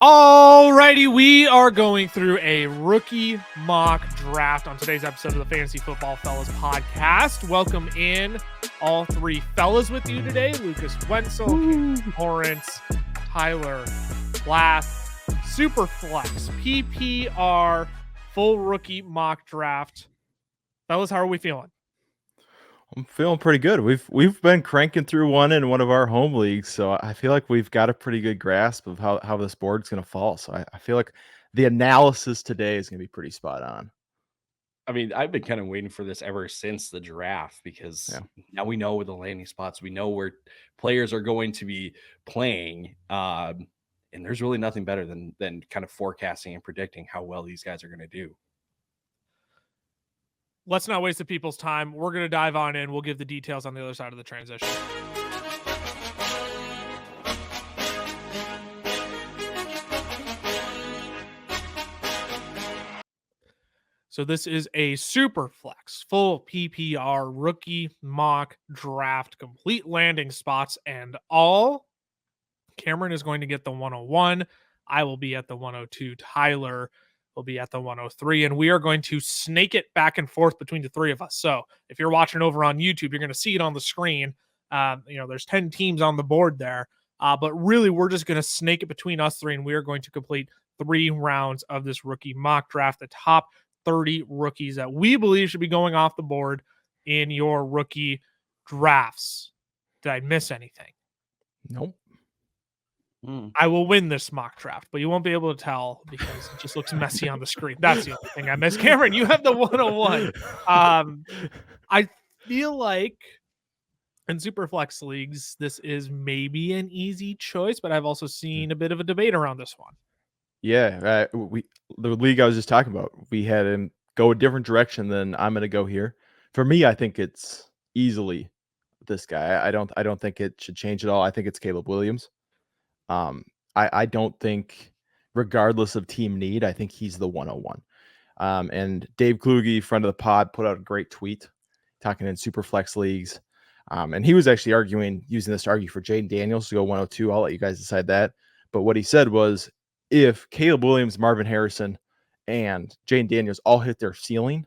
Alrighty, we are going through a rookie mock draft on today's episode of the Fantasy Football Fellas podcast. Welcome in all three fellas with you today: Lucas Wenzel, Cam Lawrence, Tyler Glass, Superflex, PPR, full rookie mock draft. Fellas, how are we feeling? I'm feeling pretty good. We've been cranking through one in one of our home leagues, so I feel like we've got a pretty good grasp of how this board's going to fall. So I feel like the analysis today is going to be pretty spot on. I mean, I've been kind of waiting for this ever since the draft because now we know where the landing spots, we know where players are going to be playing. And there's really nothing better than kind of forecasting and predicting how well these guys are going to do. Let's not waste the people's time. We're going to dive on in. We'll give the details on the other side of the transition. So this is a Superflex, full PPR rookie mock draft, complete landing spots and all. Cameron is going to get the 101. I will be at the 102. Tyler will be at the 103, and we are going to snake it back and forth between the three of us. So if you're watching over on YouTube, you're going to see it on the screen. There's 10 teams on the board there, but really we're just going to snake it between us three, and we are going to complete 3 rounds of this rookie mock draft, the top 30 rookies that we believe should be going off the board in your rookie drafts. Did I miss anything? Nope. I will win this mock draft, but you won't be able to tell because it just looks messy on the screen. That's the only thing I missed. Cameron, you have the 101. I feel like in Superflex leagues, this is maybe an easy choice, but I've also seen a bit of a debate around this one. Yeah, the league I was just talking about, we had him go a different direction than I'm going to go here. For me, I think it's easily this guy. I don't think it should change at all. I think it's Caleb Williams. I don't think, regardless of team need, I think he's the 101. And Dave Kluge, friend of the pod, put out a great tweet talking in Superflex leagues. And he was actually using this to argue for Jayden Daniels to go 102. I'll let you guys decide that. But what he said was, if Caleb Williams, Marvin Harrison, and Jayden Daniels all hit their ceiling,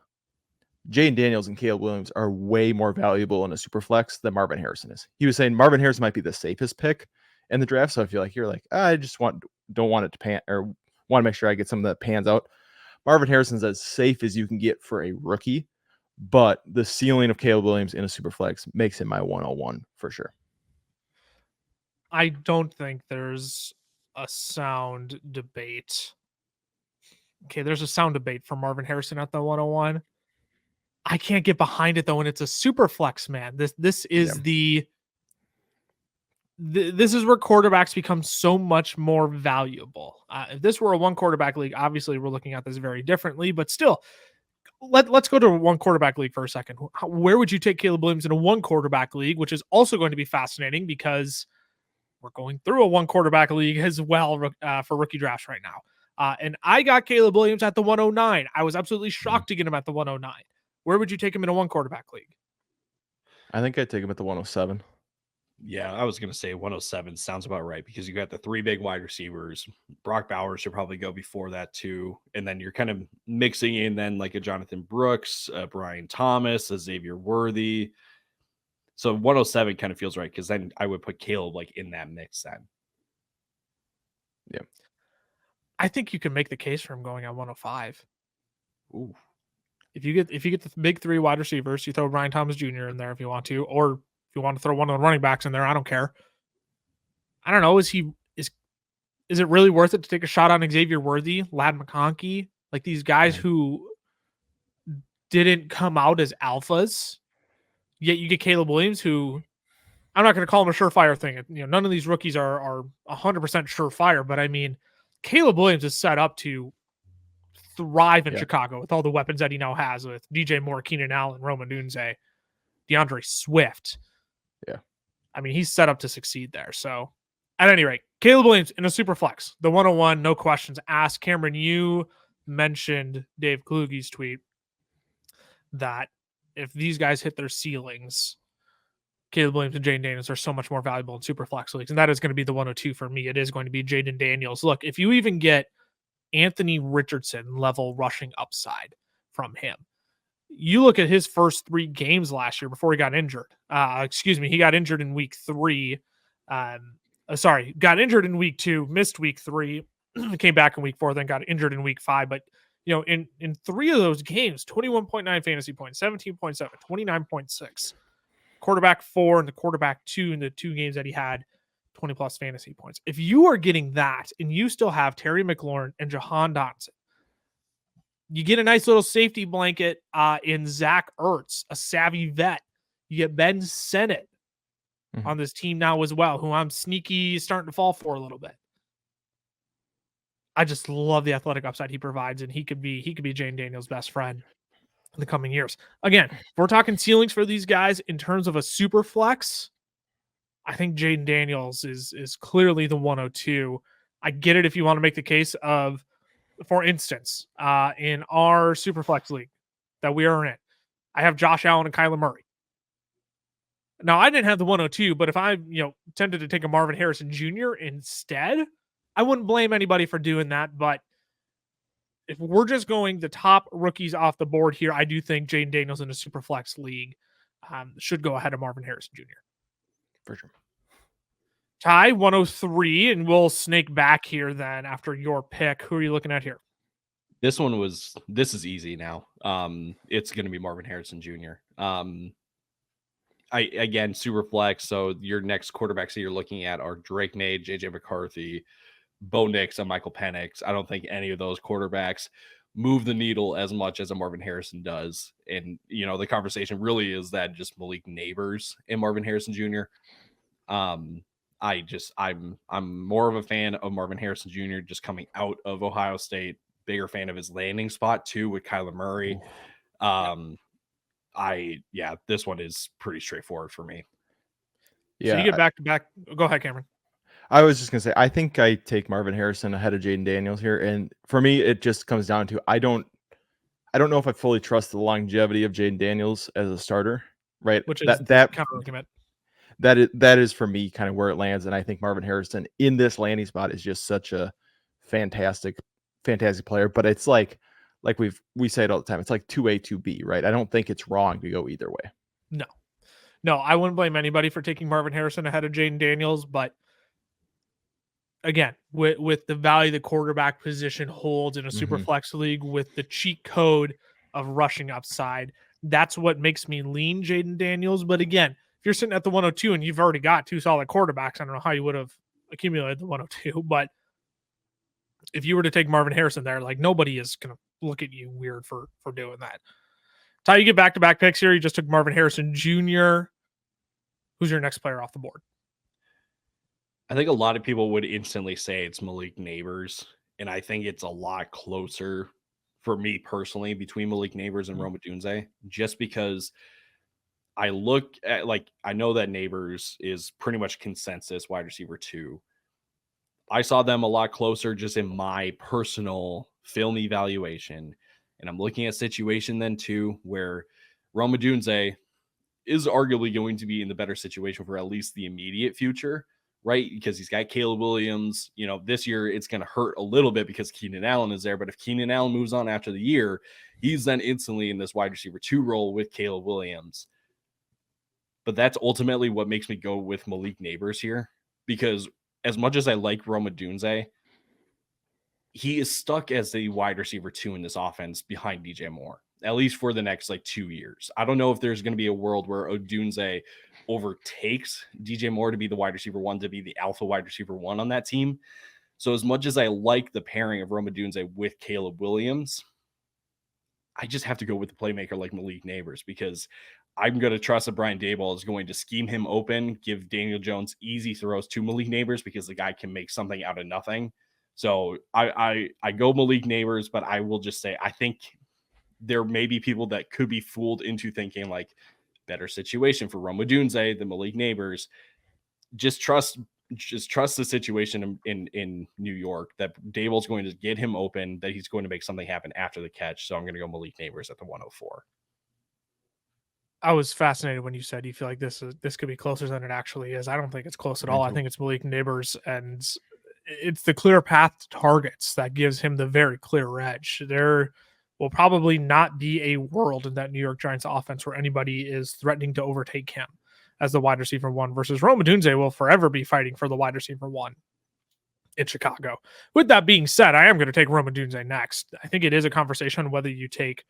Jayden Daniels and Caleb Williams are way more valuable in a Superflex than Marvin Harrison is. He was saying Marvin Harrison might be the safest pick in the draft. So I feel like you're like, I just don't want it to pan, or want to make sure I get some of that pans out. Marvin Harrison's as safe as you can get for a rookie, but the ceiling of Caleb Williams in a Superflex makes him my 101 for sure. I don't think there's a sound debate. Okay, there's a sound debate for Marvin Harrison at the 101. I can't get behind it though, and it's a Superflex, man. This is this is where quarterbacks become so much more valuable. If this were a 1 quarterback league, obviously we're looking at this very differently, but still, let's go to a 1 quarterback league for a second. Where would you take Caleb Williams in a 1 quarterback league, which is also going to be fascinating because we're going through a 1 quarterback league as well for rookie drafts right now. And I got Caleb Williams at the 109. I was absolutely shocked to get him at the 109. Where would you take him in a 1 quarterback league? I think I'd take him at the 107. Yeah, I was going to say 107 sounds about right because you got the 3 big wide receivers. Brock Bowers should probably go before that too. And then you're kind of mixing in then like a Jonathan Brooks, Brian Thomas, a Xavier Worthy. So 107 kind of feels right because then I would put Caleb like in that mix then. Yeah. I think you can make the case for him going at 105. Ooh. If you get the big 3 wide receivers, you throw Brian Thomas Jr. in there if you want to, or if you want to throw one of the running backs in there, I don't care. I don't know. Is it really worth it to take a shot on Xavier Worthy, Ladd McConkey, like these guys who didn't come out as alphas? Yet you get Caleb Williams, who I'm not going to call him a surefire thing. None of these rookies are 100% surefire, but I mean, Caleb Williams is set up to thrive in Chicago with all the weapons that he now has with DJ Moore, Keenan Allen, Rome Odunze, DeAndre Swift. Yeah. I mean, he's set up to succeed there. So at any rate, Caleb Williams in a Superflex, the 101, no questions asked. Cameron, you mentioned Dave Kluge's tweet that if these guys hit their ceilings, Caleb Williams and Jayden Daniels are so much more valuable in Superflex leagues, and that is going to be the 102 for me. It is going to be Jayden Daniels. Look, if you even get Anthony Richardson level rushing upside from him, you look at his first 3 games last year before he got injured. He got injured in week 3. Got injured in week 2, missed week 3, came back in week 4, then got injured in week 5. But in 3 of those games, 21.9 fantasy points, 17.7, 29.6. Quarterback 4 and the quarterback 2 in the 2 games that he had 20 plus fantasy points. If you are getting that and you still have Terry McLaurin and Jahan Dotson, you get a nice little safety blanket in Zach Ertz, a savvy vet. You get Ben Sennett on this team now as well, who I'm sneaky starting to fall for a little bit. I just love the athletic upside he provides, and he could be Jayden Daniels' best friend in the coming years. Again, if we're talking ceilings for these guys in terms of a super flex, I think Jayden Daniels is clearly the 102. I get it if you want to make the case of, for instance, in our super flex league that we are in, I have Josh Allen and Kyler Murray. Now, I didn't have the 102, but if I tempted to take a Marvin Harrison Jr. instead, I wouldn't blame anybody for doing that. But if we're just going the top rookies off the board here, I do think Jayden Daniels in a super flex league should go ahead of Marvin Harrison Jr. For sure. Ty, 103, and we'll snake back here then after your pick. Who are you looking at here? This is easy now. It's going to be Marvin Harrison Jr. Again, super flex. So your next quarterbacks that you're looking at are Drake May, JJ McCarthy, Bo Nix, and Michael Penix. I don't think any of those quarterbacks move the needle as much as a Marvin Harrison does. And, the conversation really is that just Malik Nabers and Marvin Harrison Jr. I'm more of a fan of Marvin Harrison Jr. just coming out of Ohio State. Bigger fan of his landing spot too with Kyler Murray. This one is pretty straightforward for me. Yeah. So you get back to back. Go ahead, Cameron. I was just gonna say, I think I take Marvin Harrison ahead of Jayden Daniels here, and for me, it just comes down to I don't know if I fully trust the longevity of Jayden Daniels as a starter, right? Which is that counter argument. That is for me kind of where it lands, and I think Marvin Harrison in this landing spot is just such a fantastic player. But it's like we say it all the time. It's like 2A, 2B, right? I don't think it's wrong to go either way. No, I wouldn't blame anybody for taking Marvin Harrison ahead of Jayden Daniels, but again, with the value the quarterback position holds in a super flex league, with the cheat code of rushing upside, that's what makes me lean Jayden Daniels. But again, if you're sitting at the 102 and you've already got 2 solid quarterbacks, I don't know how you would have accumulated the 102, but if you were to take Marvin Harrison there, like, nobody is going to look at you weird for doing that. Ty, you get back-to-back picks here. You just took Marvin Harrison Jr. Who's your next player off the board? I think a lot of people would instantly say it's Malik Nabers, and I think it's a lot closer for me personally between Malik Nabers and Rome Odunze, just because I look at, I know that Nabers is pretty much consensus wide receiver 2. I saw them a lot closer just in my personal film evaluation, and I'm looking at a situation then too where Rome Odunze is arguably going to be in the better situation for at least the immediate future, right? Because he's got Caleb Williams. This year it's going to hurt a little bit because Keenan Allen is there. But if Keenan Allen moves on after the year, he's then instantly in this wide receiver 2 role with Caleb Williams. But that's ultimately what makes me go with Malik Nabers here, because as much as I like Rome Odunze, he is stuck as the wide receiver 2 in this offense behind DJ Moore, at least for the next 2 years. I don't know if there's going to be a world where Odunze overtakes DJ Moore to be the wide receiver 1, to be the alpha wide receiver 1 on that team. So as much as I like the pairing of Rome Odunze with Caleb Williams, I just have to go with the playmaker like Malik Nabers, because I'm going to trust that Brian Daboll is going to scheme him open, give Daniel Jones easy throws to Malik Nabers, because the guy can make something out of nothing. So I go Malik Nabers, but I will just say I think there may be people that could be fooled into thinking better situation for Rome Odunze than Malik Nabers. Just trust the situation in New York, that Daboll's going to get him open, that he's going to make something happen after the catch. So I'm going to go Malik Nabers at the 104. I was fascinated when you said you feel like this could be closer than it actually is. I don't think it's close at all. I think it's Malik Nabers, and it's the clear path to targets that gives him the very clear edge. There will probably not be a world in that New York Giants offense where anybody is threatening to overtake him as the wide receiver one, versus Rome Odunze will forever be fighting for the wide receiver one in Chicago. With that being said, I am going to take Rome Odunze next. I think it is a conversation whether you take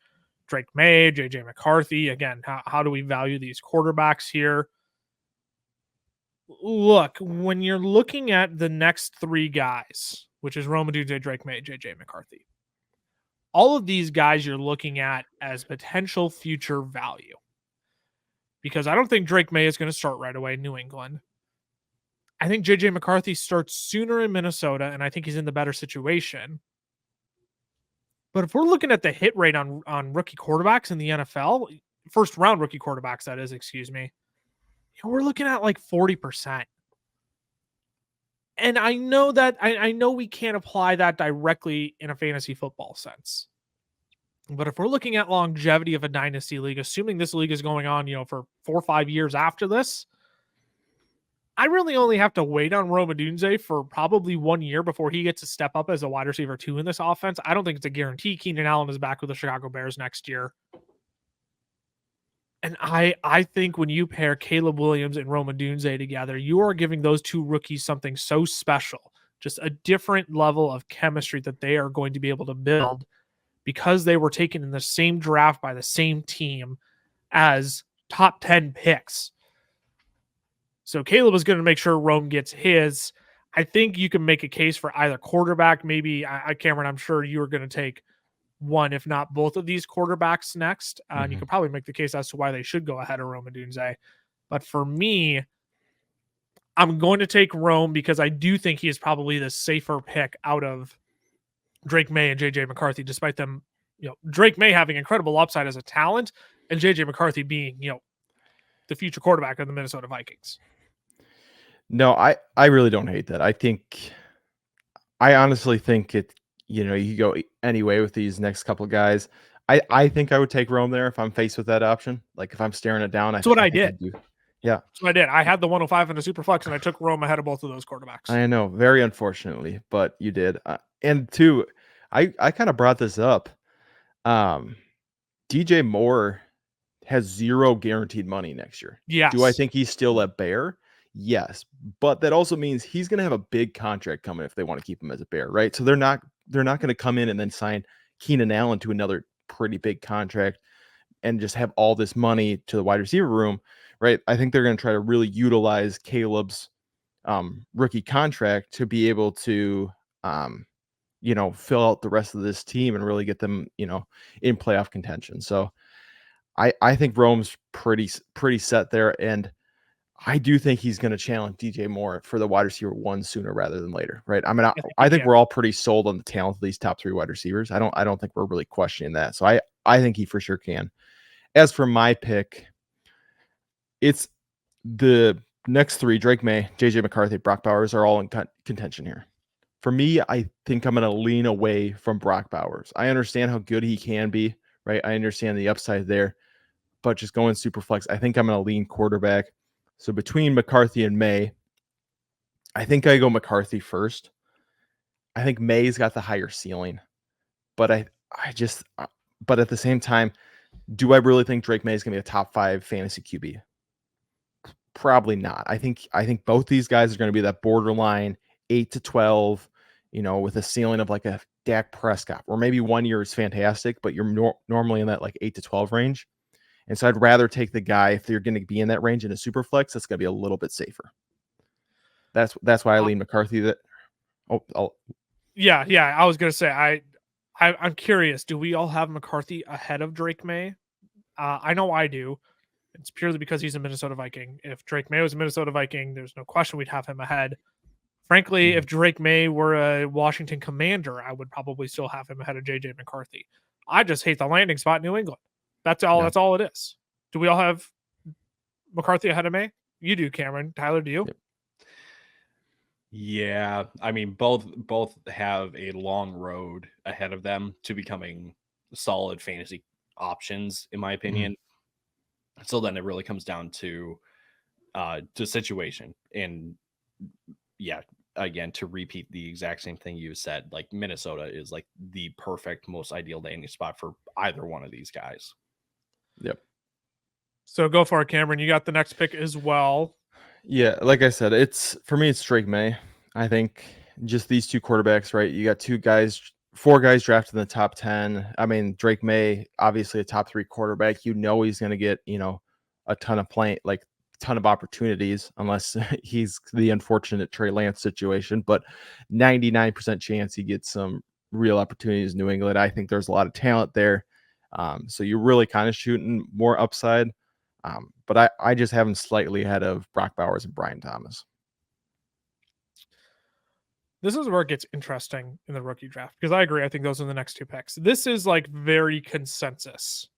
Drake May, JJ McCarthy. Again, how do we value these quarterbacks here? Look, when you're looking at the next three guys, which is Rome Odunze, Drake May, JJ McCarthy, all of these guys you're looking at as potential future value. Because I don't think Drake May is going to start right away in New England. I think JJ McCarthy starts sooner in Minnesota, and I think he's in the better situation. But if we're looking at the hit rate on rookie quarterbacks in the NFL, first round rookie quarterbacks, that is, excuse me, we're looking at like 40%. And I know that I know we can't apply that directly in a fantasy football sense. But if we're looking at longevity of a dynasty league, assuming this league is going on, for 4 or 5 years after this, I really only have to wait on Rome Odunze for probably 1 year before he gets to step up as a wide receiver 2 in this offense. I don't think it's a guarantee. Keenan Allen is back with the Chicago Bears next year. And I think when you pair Caleb Williams and Rome Odunze together, you are giving those two rookies something so special, just a different level of chemistry that they are going to be able to build because they were taken in the same draft by the same team as top 10 picks. So Caleb is going to make sure Rome gets his. I think you can make a case for either quarterback. Maybe, Cameron, I'm sure you are going to take one, if not both of these quarterbacks next. And you could probably make the case as to why they should go ahead of Rome Odunze. But for me, I'm going to take Rome because I do think he is probably the safer pick out of Drake May and JJ McCarthy, despite them, Drake May having incredible upside as a talent and JJ McCarthy being, the future quarterback of the Minnesota Vikings. No, I really don't hate that. I honestly think it, you go anyway with these next couple guys. I think I would take Rome there if I'm faced with that option. Like if I'm staring it down, that's what I did. Yeah. That's what I did. I had the 105 in the Superflex, and I took Rome ahead of both of those quarterbacks. I know, very unfortunately, but you did. And two, I kind of brought this up. DJ Moore has zero guaranteed money next year. Yes. Do I think he's still a Bear? Yes. But that also means he's going to have a big contract coming if they want to keep him as a Bear, right? So they're not going to come in and then sign Keenan Allen to another pretty big contract and just have all this money to the wide receiver room, right? I think they're going to try to really utilize Caleb's rookie contract to be able to, fill out the rest of this team and really get them, in playoff contention. So I think Rome's pretty set there. And I do think he's going to challenge DJ Moore for the wide receiver 1 sooner rather than later, right? I mean, I think we're all pretty sold on the talent of these top 3 wide receivers. I don't think we're really questioning that. So I think he for sure can. As for my pick, it's the next 3, Drake May, JJ McCarthy, Brock Bowers are all in contention here. For me, I think I'm going to lean away from Brock Bowers. I understand how good he can be, right? I understand the upside there, but just going super flex, I think I'm going to lean quarterback. So between McCarthy and May, I think I go McCarthy first. I think May's got the higher ceiling, but but at the same time, do I really think Drake May is going to be a top 5 fantasy QB? Probably not. I think both these guys are going to be that borderline 8 to 12, with a ceiling of like a Dak Prescott, or maybe 1 year is fantastic, but you're normally in that like 8 to 12 range. And so I'd rather take the guy, if you're going to be in that range in a super flex, that's going to be a little bit safer. That's why I lean McCarthy. Yeah. I was going to say, I'm curious. Do we all have McCarthy ahead of Drake May? I know I do. It's purely because he's a Minnesota Viking. If Drake May was a Minnesota Viking, there's no question we'd have him ahead. Frankly, if Drake May were a Washington Commander, I would probably still have him ahead of JJ McCarthy. I just hate the landing spot in New England. That's all. Yeah. That's all it is. Do we all have McCarthy ahead of May? You do, Cameron. Tyler, do you? Yep. Yeah, I mean, both have a long road ahead of them to becoming solid fantasy options, in my opinion. So then it really comes down to situation. And yeah, again, to repeat the exact same thing you said, like Minnesota is like the perfect, most ideal landing spot for either one of these guys. Yep. So go for it, Cameron. You got the next pick as well. Yeah, like I said, it's for me, it's Drake May. I think just these two quarterbacks, right? You got four guys drafted in the top 10. I mean, Drake May, obviously a top 3 quarterback. You know he's going to get, a ton of ton of opportunities, unless he's the unfortunate Trey Lance situation. But 99% chance he gets some real opportunities in New England. I think there's a lot of talent there. So you're really kind of shooting more upside. But I just have him slightly ahead of Brock Bowers and Brian Thomas. This is where it gets interesting in the rookie draft, because I agree. I think those are the next 2 picks. This is like very consensus.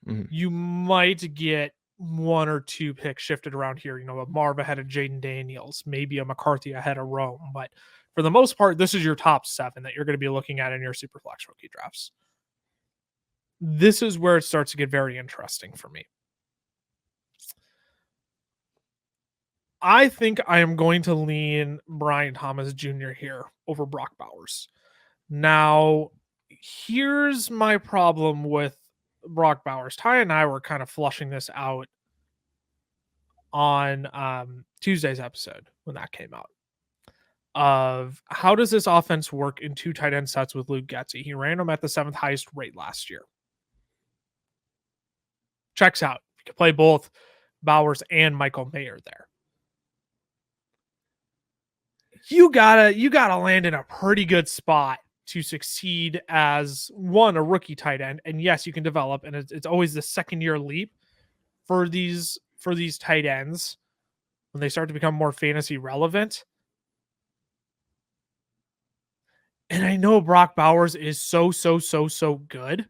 Mhm. You might get 1 or 2 picks shifted around here. A Marv ahead of Jayden Daniels, maybe a McCarthy ahead of Rome. But for the most part, this is your top 7 that you're going to be looking at in your Superflex rookie drafts. This is where it starts to get very interesting for me. I think I am going to lean Brian Thomas Jr. here over Brock Bowers. Now, here's my problem with Brock Bowers. Ty and I were kind of flushing this out on Tuesday's episode when that came out, of how does this offense work in 2 tight end sets with Luke Getsy. He ran them at the 7th highest rate last year. Checks out. You can play both Bowers and Michael Mayer there. You gotta land in a pretty good spot to succeed as a rookie tight end. And yes, you can develop, and it's always the 2nd-year leap for these tight ends when they start to become more fantasy relevant. And I know Brock Bowers is so good.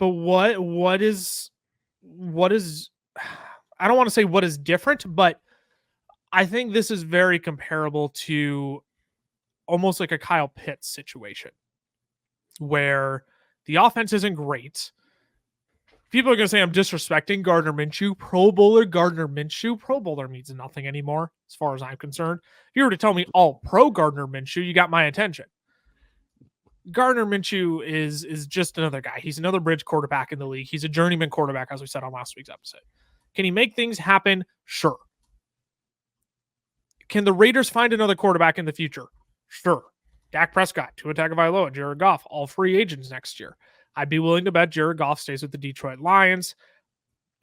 But what is I don't want to say what is different, but I think this is very comparable to almost like a Kyle Pitts situation, where the offense isn't great. People are going to say I'm disrespecting Gardner Minshew. Pro Bowler Gardner Minshew. Pro Bowler means nothing anymore, as far as I'm concerned. If you were to tell me all pro Gardner Minshew, you got my attention. Gardner Minshew is just another guy. He's another bridge quarterback in the league. He's a journeyman quarterback, as we said on last week's episode. Can he make things happen? Sure. Can the Raiders find another quarterback in the future? Sure. Dak Prescott, Tua Tagovailoa, Jared Goff, all free agents next year. I'd be willing to bet Jared Goff stays with the Detroit Lions.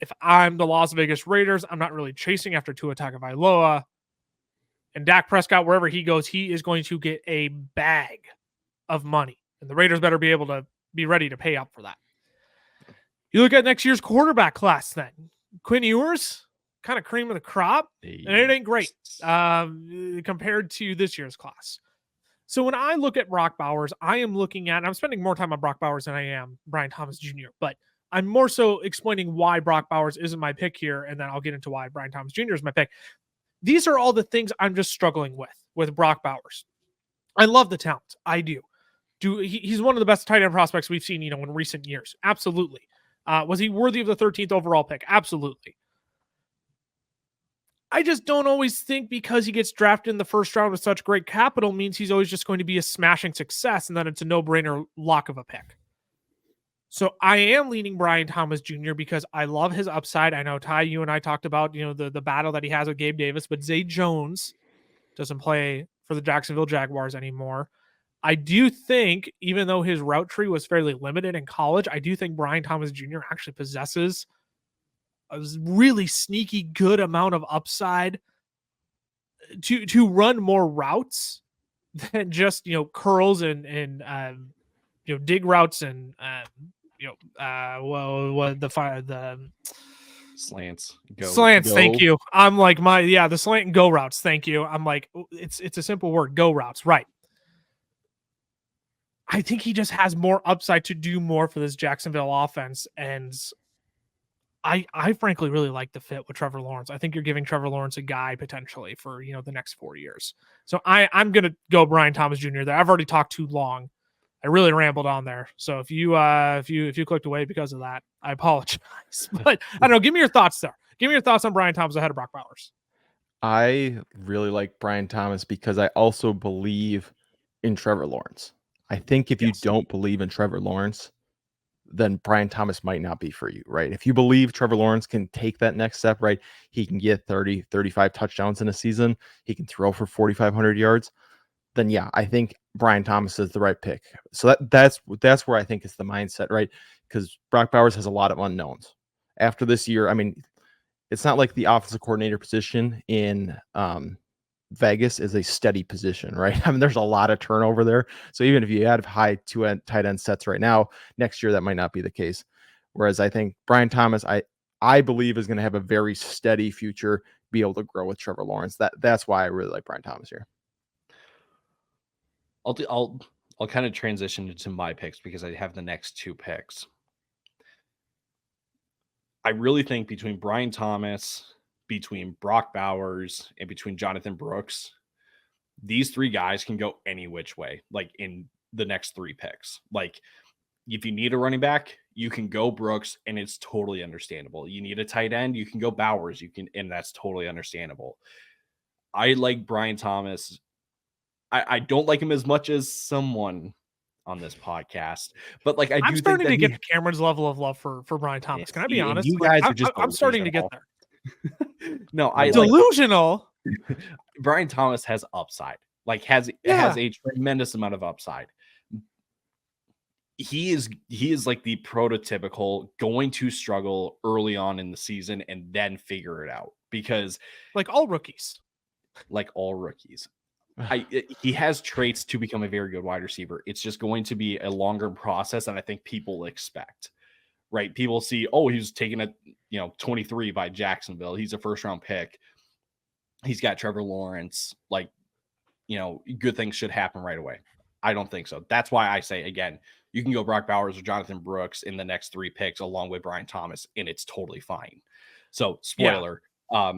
If I'm the Las Vegas Raiders, I'm not really chasing after Tua Tagovailoa. And Dak Prescott, wherever he goes, he is going to get a bag of money. And the Raiders better be able to be ready to pay up for that. You look at next year's quarterback class then. Quinn Ewers, kind of cream of the crop, and it ain't great compared to this year's class. So when I look at Brock Bowers, I'm spending more time on Brock Bowers than I am Brian Thomas Jr., but I'm more so explaining why Brock Bowers isn't my pick here, and then I'll get into why Brian Thomas Jr. is my pick. These are all the things I'm just struggling with Brock Bowers. I love the talent. I do. He's one of the best tight end prospects we've seen, in recent years. Absolutely. Was he worthy of the 13th overall pick? Absolutely. I just don't always think because he gets drafted in the first round with such great capital means he's always just going to be a smashing success and that it's a no-brainer lock of a pick. So I am leaning Brian Thomas Jr. because I love his upside. I know, Ty, you and I talked about, the battle that he has with Gabe Davis, but Zay Jones doesn't play for the Jacksonville Jaguars anymore. I do think, even though his route tree was fairly limited in college, I do think Brian Thomas Jr. actually possesses a really sneaky good amount of upside to run more routes than just curls and dig routes and the slants. Slants. Thank you. I'm like the slant and go routes. Thank you. I'm like, it's a simple word. Go routes. Right. I think he just has more upside to do more for this Jacksonville offense, and I frankly really like the fit with Trevor Lawrence. I think you're giving Trevor Lawrence a guy potentially for, the next 4 years. So I'm going to go Brian Thomas Jr. there. I've already talked too long. I really rambled on there. So if you clicked away because of that, I apologize. But I don't know. Give me your thoughts there. Give me your thoughts on Brian Thomas ahead of Brock Bowers. I really like Brian Thomas because I also believe in Trevor Lawrence. I think if you don't believe in Trevor Lawrence, then Brian Thomas might not be for you, right? If you believe Trevor Lawrence can take that next step, right? He can get 30, 35 touchdowns in a season. He can throw for 4,500 yards. Then yeah, I think Brian Thomas is the right pick. So that's where I think it's the mindset, right? Because Brock Bowers has a lot of unknowns. After this year, I mean, it's not like the offensive coordinator position in Vegas is a steady position, right? I mean, there's a lot of turnover there. So even if you have high tight end sets right now, next year that might not be the case. Whereas I think Brian Thomas, I believe is going to have a very steady future, be able to grow with Trevor Lawrence. That's why I really like Brian Thomas here. I'll kind of transition into my picks because I have the next two picks. I really think between Brian Thomas, between Brock Bowers, and between Jonathan Brooks, these three guys can go any which way, like in the next three picks. Like if you need a running back, you can go Brooks and it's totally understandable. You need a tight end, you can go Bowers, and that's totally understandable. I like Brian Thomas. I don't like him as much as someone on this podcast, but like I'm starting to get to Cameron's level of love for Brian Thomas. Can I be honest? You guys are just I'm starting to get there. No, I delusional. Brian Thomas has upside. Like has a tremendous amount of upside. He is like the prototypical going to struggle early on in the season and then figure it out, because like all rookies. He has traits to become a very good wide receiver. It's just going to be a longer process than I think people expect, right? People see, oh, he was taken at 23 by Jacksonville. He's a first round pick. He's got Trevor Lawrence. Like, good things should happen right away. I don't think so. That's why I say, again, you can go Brock Bowers or Jonathan Brooks in the next three picks along with Brian Thomas, and it's totally fine. So spoiler. Yeah.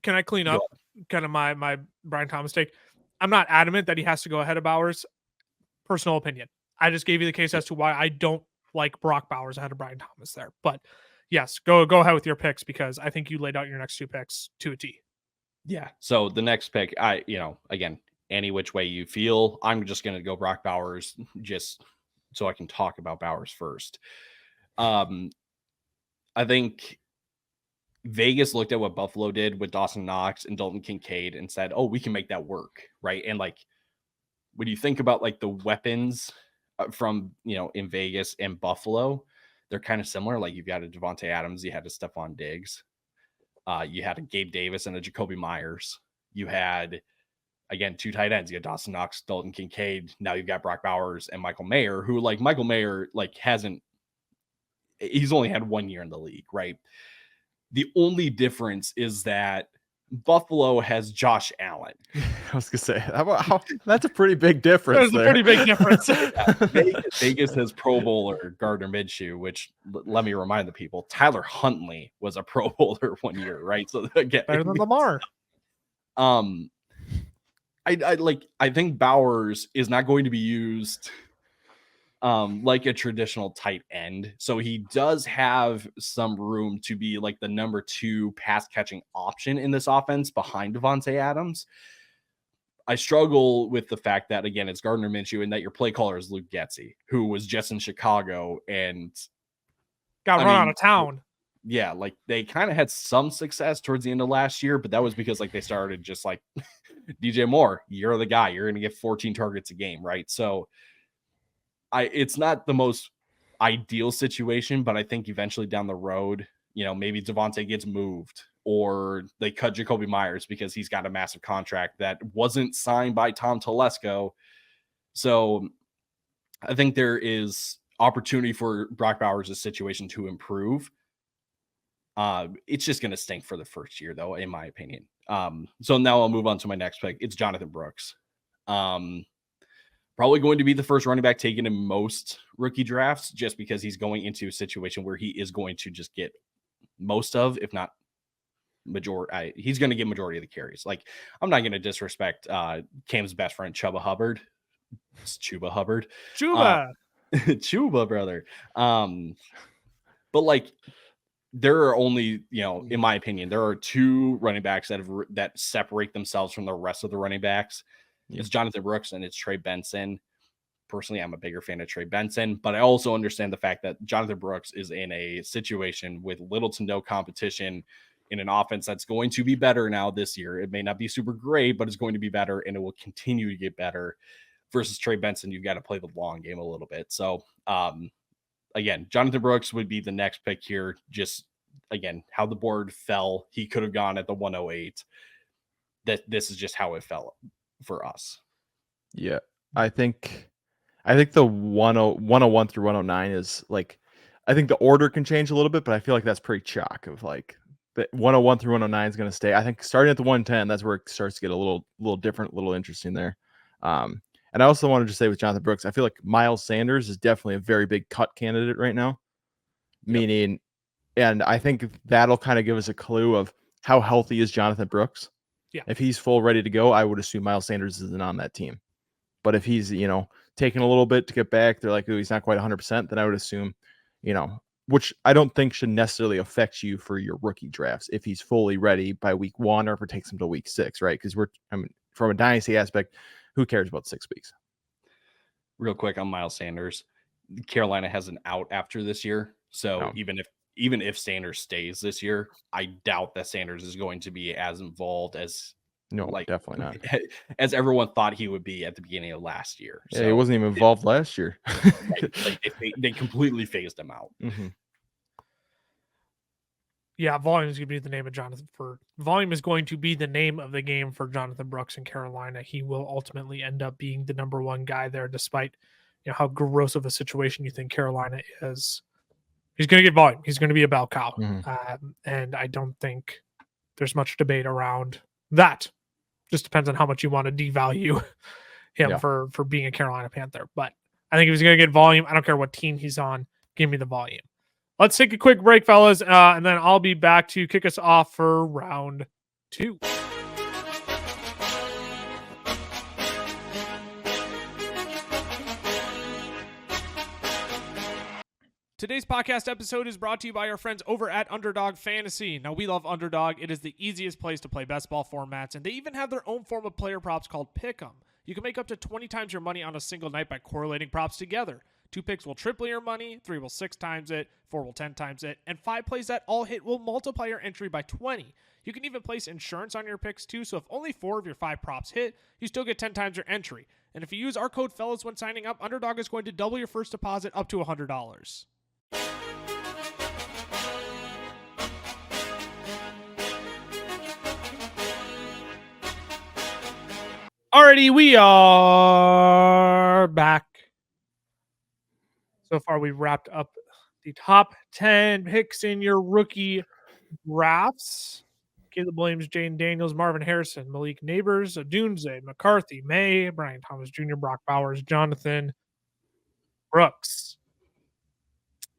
Can I clean up kind of my Brian Thomas take? I'm not adamant that he has to go ahead of Bowers. Personal opinion. I just gave you the case as to why I don't like Brock Bowers ahead of Brian Thomas there. But yes, go ahead with your picks, because I think you laid out your next two picks to a T. Yeah. So the next pick, again, any which way you feel, I'm just going to go Brock Bowers just so I can talk about Bowers first. I think Vegas looked at what Buffalo did with Dawson Knox and Dalton Kincaid and said, oh, we can make that work, right? And like, when you think about like the weapons from, in Vegas and Buffalo, they're kind of similar. Like you've got a Devontae Adams, you had a Stephon Diggs, you had a Gabe Davis and a Jacoby Myers. You had, again, two tight ends. You had Dawson Knox, Dalton Kincaid. Now you've got Brock Bowers and Michael Mayer, who like Michael Mayer, like he's only had 1 year in the league, right? The only difference is that Buffalo has Josh Allen. I was gonna say, that's a pretty big difference. That's a pretty big difference. Vegas has Pro Bowler Gardner Minshew, which let me remind the people, Tyler Huntley was a Pro Bowler 1 year, right? So again, better than Lamar. I think Bowers is not going to be used like a traditional tight end. So he does have some room to be like the number 2 pass catching option in this offense behind Devontae Adams. I struggle with the fact that, again, it's Gardner Minshew and that your play caller is Luke Getsy, who was just in Chicago and got run out of town. Yeah, like they kind of had some success towards the end of last year, but that was because like they started just like DJ Moore, you're the guy, you're going to get 14 targets a game, right? So it's not the most ideal situation, but I think eventually down the road, maybe Devontae gets moved or they cut Jacoby Myers because he's got a massive contract that wasn't signed by Tom Telesco. So I think there is opportunity for Brock Bowers' situation to improve. It's just going to stink for the first year, though, in my opinion. So now I'll move on to my next pick. It's Jonathan Brooks. Probably going to be the first running back taken in most rookie drafts, just because he's going into a situation where he is going to just get most of, if not majority. He's going to get majority of the carries. Like, I'm not going to disrespect Cam's best friend, Chubba Hubbard, It's Chuba Hubbard. Chuba. Chuba, brother. But like, there are only, in my opinion, there are two running backs that separate themselves from the rest of the running backs. Yeah. It's Jonathan Brooks and it's Trey Benson. Personally, I'm a bigger fan of Trey Benson, but I also understand the fact that Jonathan Brooks is in a situation with little to no competition in an offense that's going to be better now this year. It may not be super great, but it's going to be better, and it will continue to get better. Versus Trey Benson, you've got to play the long game a little bit. So, again, Jonathan Brooks would be the next pick here. Just, again, how the board fell. He could have gone at the 108. This is just how it fell for us. Yeah. I think the 101 through 109 is like, I think the order can change a little bit, but I feel like that's pretty chalk of like the 101 through 109 is going to stay. I think starting at the 110, that's where it starts to get a little different, a little interesting there. And I also wanted to say with Jonathan Brooks, I feel like Miles Sanders is definitely a very big cut candidate right now. Meaning, and I think that'll kind of give us a clue of how healthy is Jonathan Brooks. Yeah. If he's full ready to go, I would assume Miles Sanders isn't on that team. But if he's, taking a little bit to get back, they're like, oh, he's not quite 100%, then I would assume, which I don't think should necessarily affect you for your rookie drafts if he's fully ready by week 1 or if it takes him to week 6, right? Because from a dynasty aspect, who cares about 6 weeks? Real quick on Miles Sanders, Carolina has an out after this year. So even if Sanders stays this year, I doubt that Sanders is going to be as involved as definitely not, as everyone thought he would be at the beginning of last year. Yeah, he wasn't even involved last year. They completely phased him out. Mm-hmm. Yeah, volume is going to be the name of volume is going to be the name of the game for Jonathan Brooks in Carolina. He will ultimately end up being the number one guy there, despite how gross of a situation you think Carolina is. He's going to get volume. He's going to be a bell cow, and I don't think there's much debate around that. Just depends on how much you want to devalue him for being a Carolina Panther. But I think if he's going to get volume, I don't care what team he's on. Give me the volume. Let's take a quick break, fellas, and then I'll be back to kick us off for round 2. Today's podcast episode is brought to you by our friends over at Underdog Fantasy. Now, we love Underdog. It is the easiest place to play best ball formats, and they even have their own form of player props called Pick'em. You can make up to 20 times your money on a single night by correlating props together. 2 picks will triple your money, 3 will 6 times it, 4 will 10 times it, and 5 plays that all hit will multiply your entry by 20. You can even place insurance on your picks too, so if only 4 of your 5 props hit, you still get 10 times your entry. And if you use our code FELLAS when signing up, Underdog is going to double your first deposit up to $100. Alrighty, we are back. So far, we've wrapped up the top 10 picks in your rookie drafts. Caleb Williams, Jayden Daniels, Marvin Harrison, Malik Nabers, Odunze, McCarthy, May, Brian Thomas Jr., Brock Bowers, Jonathan Brooks.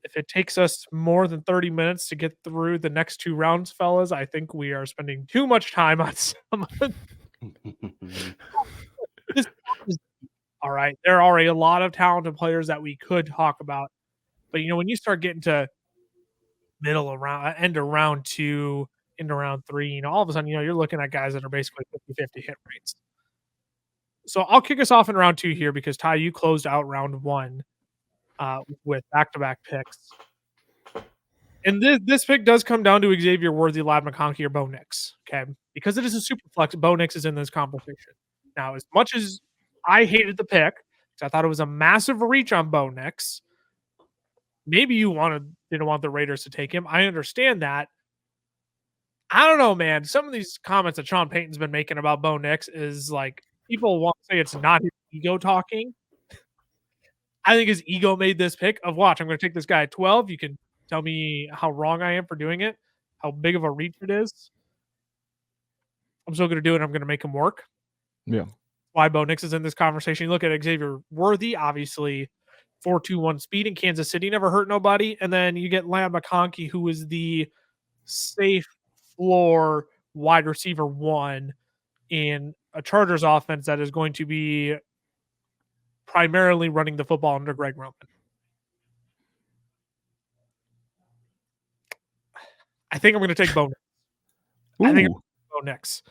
If it takes us more than 30 minutes to get through the next 2 rounds, fellas, I think we are spending too much time on some of this. All right, there are a lot of talented players that we could talk about, but when you start getting to end of round 2, into round 3, all of a sudden, you're looking at guys that are basically 50-50 hit rates. So I'll kick us off in round 2 here because Ty, you closed out round 1 with back-to-back picks, and this pick does come down to Xavier Worthy, Ladd McConkey, or Bo Nix. Okay, because it is a super flex, Bo Nix is in this conversation. Now, as much as I hated the pick, because I thought it was a massive reach on Bo Nix, maybe you didn't want the Raiders to take him. I understand that. I don't know, man. Some of these comments that Sean Payton's been making about Bo Nix is like, people want to say it's not his ego talking. I think his ego made this pick of, watch, I'm going to take this guy at 12. You can tell me how wrong I am for doing it, how big of a reach it is. I'm still going to do it. I'm going to make him work. Yeah. Why Bo Nix is in this conversation. You look at Xavier Worthy, obviously 4.21 speed in Kansas City, never hurt nobody. And then you get Ladd McConkey, who is the safe floor wide receiver 1 in a Chargers offense that is going to be primarily running the football under Greg Roman. I think I'm going to take Bo Nix. I think I'm going to go Nix.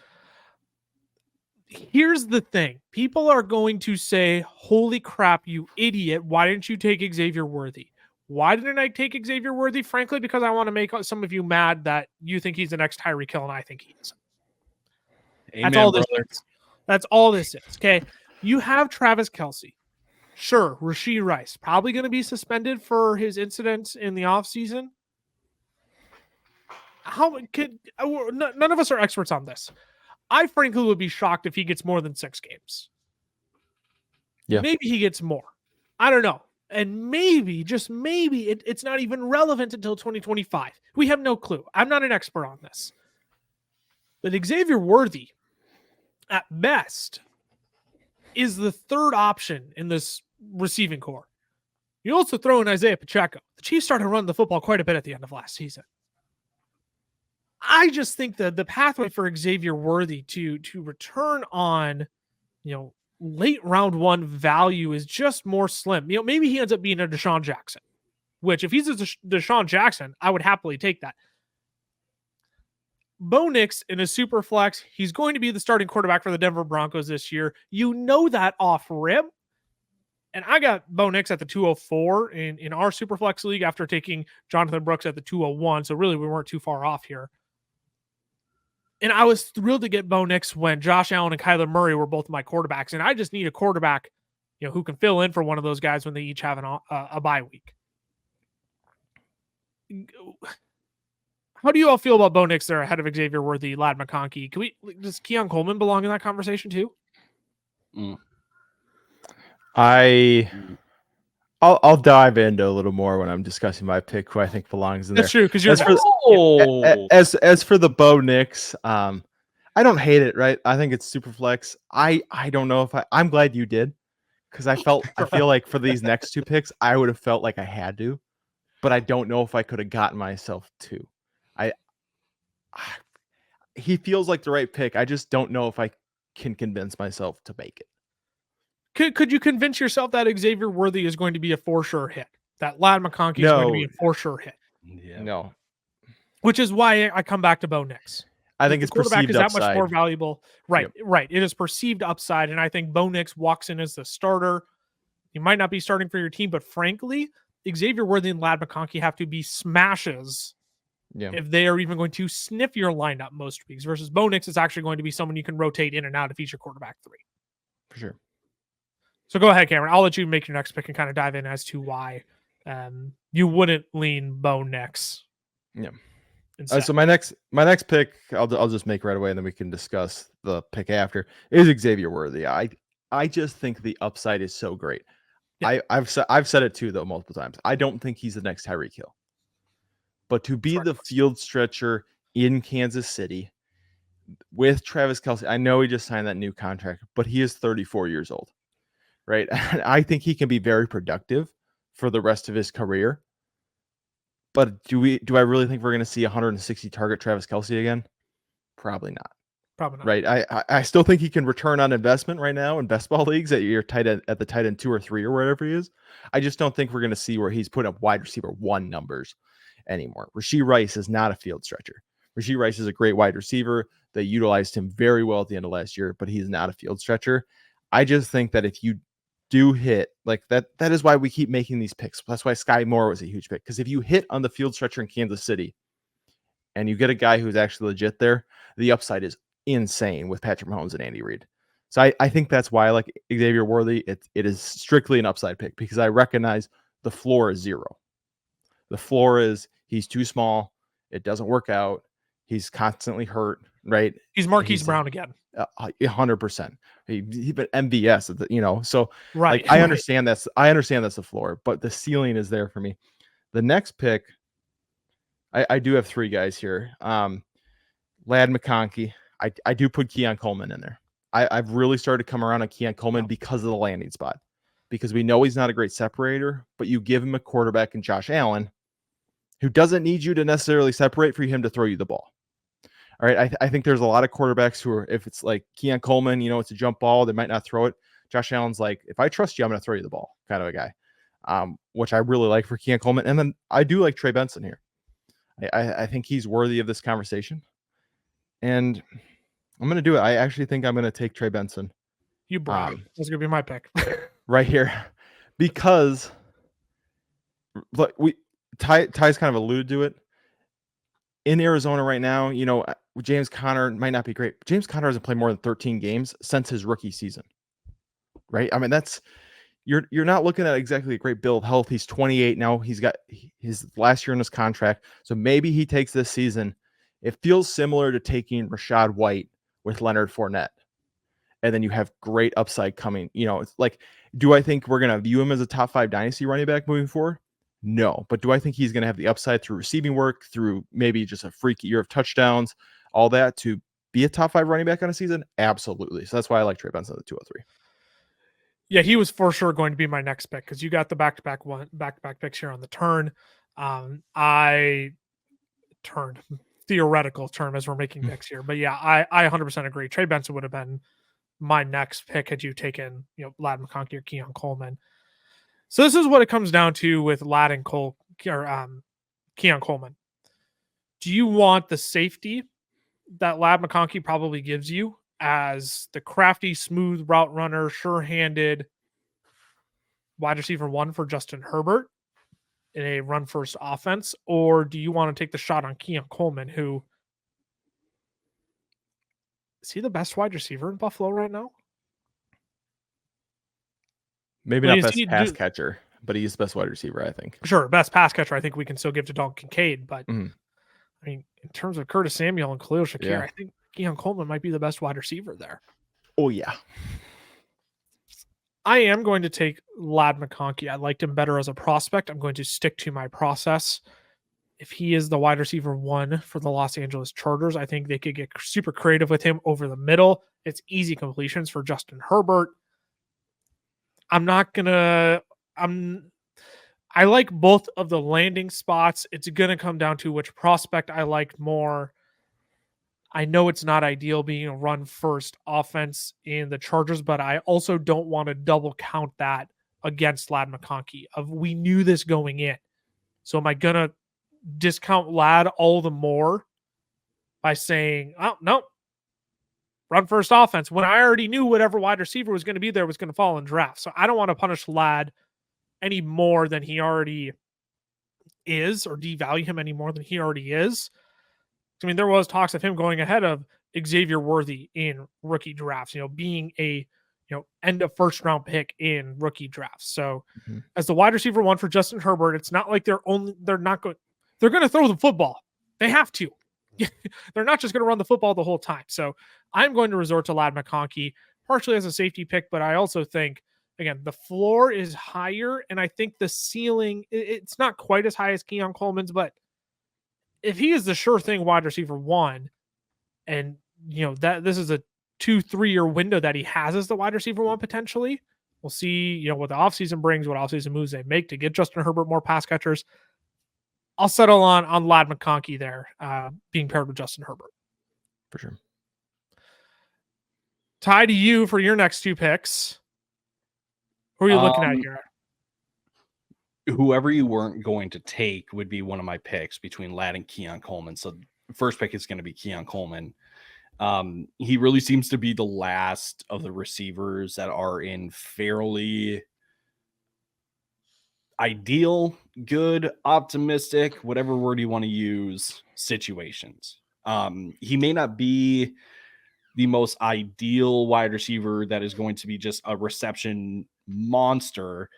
Here's the thing. People are going to say, holy crap, you idiot. Why didn't you take Xavier Worthy? Why didn't I take Xavier Worthy? Frankly, because I want to make some of you mad that you think he's the next Tyreek Hill and I think he is. Amen, That's all this brother. is. That's all this is. Okay. You have Travis Kelce. Sure. Rashee Rice. Probably going to be suspended for his incidents in the offseason. None of us are experts on this. I frankly would be shocked if he gets more than 6 games. Yeah. Maybe he gets more. I don't know. And maybe, just maybe, it's not even relevant until 2025. We have no clue. I'm not an expert on this. But Xavier Worthy, at best, is the third option in this receiving core. You also throw in Isaiah Pacheco. The Chiefs started running the football quite a bit at the end of last season. I just think that the pathway for Xavier Worthy to return on, late round 1 value is just more slim. Maybe he ends up being a Deshaun Jackson, which if he's a Deshaun Jackson, I would happily take that. Bo Nix in a super flex, he's going to be the starting quarterback for the Denver Broncos this year. You know that off rip. And I got Bo Nix at the 204 in our super flex league after taking Jonathan Brooks at the 201. So really, we weren't too far off here. And I was thrilled to get Bo Nix when Josh Allen and Kyler Murray were both my quarterbacks. And I just need a quarterback, who can fill in for one of those guys when they each have a bye week. How do you all feel about Bo Nix there ahead of Xavier Worthy, Ladd McConkey? Does Keon Coleman belong in that conversation too? I'll dive into a little more when I'm discussing my pick, who I think belongs in there. That's true, because you're as for the Bo Nix, I don't hate it, right? I think it's super flex. I don't know if I'm glad you did, because I feel like for these next 2 picks, I would have felt like I had to, but I don't know if I could have gotten myself to. He feels like the right pick. I just don't know if I can convince myself to make it. Could you convince yourself that Xavier Worthy is going to be a for sure hit? That Ladd McConkey is going to be a for sure hit? Yeah. No. Which is why I come back to Bo Nix. I think it's perceived upside. That much more valuable. Right, yep. Right. It is perceived upside, and I think Bo Nix walks in as the starter. He might not be starting for your team, but frankly, Xavier Worthy and Ladd McConkey have to be smashes if they are even going to sniff your lineup most weeks, versus Bo Nix is actually going to be someone you can rotate in and out if he's your quarterback 3. For sure. So go ahead, Cameron. I'll let you make your next pick and kind of dive in as to why you wouldn't lean Bo Nix. Yeah. So my next pick, I'll just make right away, and then we can discuss the pick after, is Xavier Worthy. I just think the upside is so great. Yeah. I've said it too, though, multiple times. I don't think he's the next Tyreek Hill. But to be the field stretcher in Kansas City with Travis Kelce, I know he just signed that new contract, but he is 34 years old, right? I think he can be very productive for the rest of his career. But do I really think we're going to see 160 target Travis Kelce again? Probably not. Probably not. Right. I still think he can return on investment right now in best ball leagues at your tight end, at the tight end 2 or 3 or wherever he is. I just don't think we're going to see where he's putting up wide receiver 1 numbers anymore. Rashee Rice is not a field stretcher. Rashee Rice is a great wide receiver. They utilized him very well at the end of last year, but he's not a field stretcher. I just think that if you do hit like that is why we keep making these picks. That's why Sky Moore was a huge pick, because if you hit on the field stretcher in Kansas City and you get a guy who's actually legit there, the upside is insane with Patrick Mahomes and Andy Reid. So I think that's why I like Xavier Worthy. It is strictly an upside pick, because I recognize the floor is 0. The floor is he's too small. It doesn't work out. He's constantly hurt, right? He's Marquise Brown again. 100%. He but MVS, so right. I understand that's the floor, but the ceiling is there for me. The next pick, I do have 3 guys here. Ladd McConkey. I do put Keon Coleman in there. I've really started to come around on Keon Coleman because of the landing spot, because we know he's not a great separator, but you give him a quarterback in Josh Allen who doesn't need you to necessarily separate for him to throw you the ball. All right. I think there's a lot of quarterbacks who are, if it's like Keon Coleman, it's a jump ball, they might not throw it. Josh Allen's like, if I trust you, I'm going to throw you the ball kind of a guy, which I really like for Keon Coleman. And then I do like Trey Benson here. I think he's worthy of this conversation. And I'm going to do it. I actually think I'm going to take Trey Benson. You brag. That's going to be my pick. Right here. Because look, Ty's kind of alluded to it. In Arizona right now, you know, James Conner might not be great. But James Conner hasn't played more than 13 games since his rookie season. Right? I mean, that's you're not looking at exactly a great bill of health. He's 28 now. He's got his last year in his contract. So maybe he takes this season. It feels similar to taking Rashad White with Leonard Fournette. And then you have great upside coming. You know, it's like, do I think we're going to view him as a top 5 dynasty running back moving forward? No. But do I think he's going to have the upside through receiving work, through maybe just a freaky year of touchdowns, all that to be a top 5 running back on a season? Absolutely. So that's why I like Trey Benson at the 203. Yeah, he was for sure going to be my next pick because you got the back-to-back picks here on the turn. Theoretical term as we're making picks here. But yeah, I 100% agree. Trey Benson would have been my next pick had you taken, you know, Ladd McConkey or Keon Coleman. So this is what it comes down to with Ladd and Keon Coleman. Do you want the safety that Ladd McConkey probably gives you as the crafty, smooth route runner, sure-handed wide receiver 1 for Justin Herbert in a run-first offense? Or do you want to take the shot on Keon Coleman, who is he the best wide receiver in Buffalo right now? Maybe not best pass catcher, but he's the best wide receiver, I think. Sure, best pass catcher I think we can still give to Dalton Kincaid, but I mean, in terms of Curtis Samuel and Khalil Shakir, I think Keon Coleman might be the best wide receiver there. Oh, yeah. I am going to take Ladd McConkey. I liked him better as a prospect. I'm going to stick to my process. If he is the wide receiver 1 for the Los Angeles Chargers, I think they could get super creative with him over the middle. It's easy completions for Justin Herbert. I like both of the landing spots. It's going to come down to which prospect I like more. I know it's not ideal being a run first offense in the Chargers, but I also don't want to double count that against Ladd McConkey. We knew this going in. So am I going to discount Ladd all the more by saying, oh, no, run first offense, when I already knew whatever wide receiver was going to be there was going to fall in draft. So I don't want to punish Ladd any more than he already is or devalue him any more than he already is. I mean, there was talks of him going ahead of Xavier Worthy in rookie drafts, you know, being a, you know, end of first round pick in rookie drafts. So as the wide receiver 1 for Justin Herbert, it's not like they're going to throw the football. They have to. They're not just going to run the football the whole time. So I'm going to resort to Ladd McConkey, partially as a safety pick, but I also think, again, the floor is higher, and I think the ceiling, it's not quite as high as Keon Coleman's, but if he is the sure thing wide receiver 1, and you know that this is a 2-3 year window that he has as the wide receiver 1 potentially, we'll see, you know, what the offseason brings, what offseason moves they make to get Justin Herbert more pass catchers. I'll settle on Ladd McConkey there, being paired with Justin Herbert. For sure. Ty, to you for your next 2 picks. Who are you looking at here? Whoever you weren't going to take would be one of my picks between Ladd and Keon Coleman. So first pick is going to be Keon Coleman. He really seems to be the last of the receivers that are in fairly ideal, good, optimistic, whatever word you want to use, situations. He may not be the most ideal wide receiver that is going to be just a reception monster.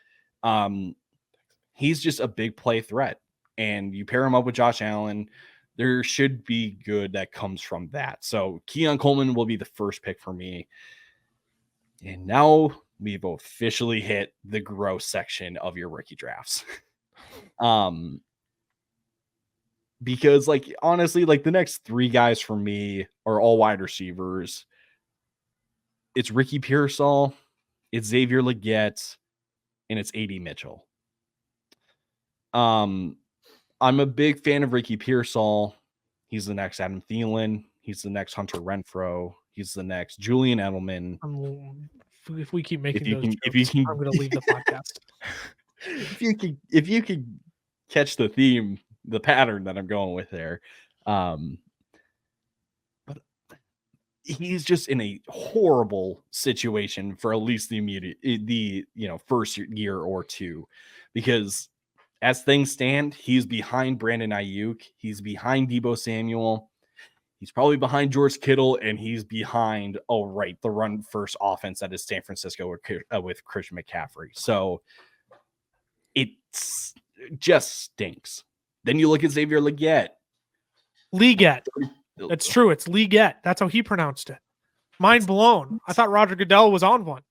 He's just a big play threat, and you pair him up with Josh Allen, there should be good that comes from that. So Keon Coleman will be the first pick for me. And now we've officially hit the gross section of your rookie drafts. Because like, honestly, like the next 3 guys for me are all wide receivers. It's Ricky Pearsall, it's Xavier Legette, and it's A.D. Mitchell. I'm a big fan of Ricky Pearsall. He's the next Adam Thielen. He's the next Hunter Renfrow. He's the next Julian Edelman. I'm if we keep making you those can- jokes, if you can- I'm going to leave the podcast. if you can catch the theme, the pattern that I'm going with there. But he's just in a horrible situation for at least the first year or two, because as things stand, he's behind Brandon Ayuk, he's behind Deebo Samuel, he's probably behind George Kittle, and he's behind the run first offense that is San Francisco with Christian McCaffrey. So it just stinks. Then you look at Xavier Legette. That's true. It's Legette. That's how he pronounced it. Mind blown. I thought Roger Goodell was on one.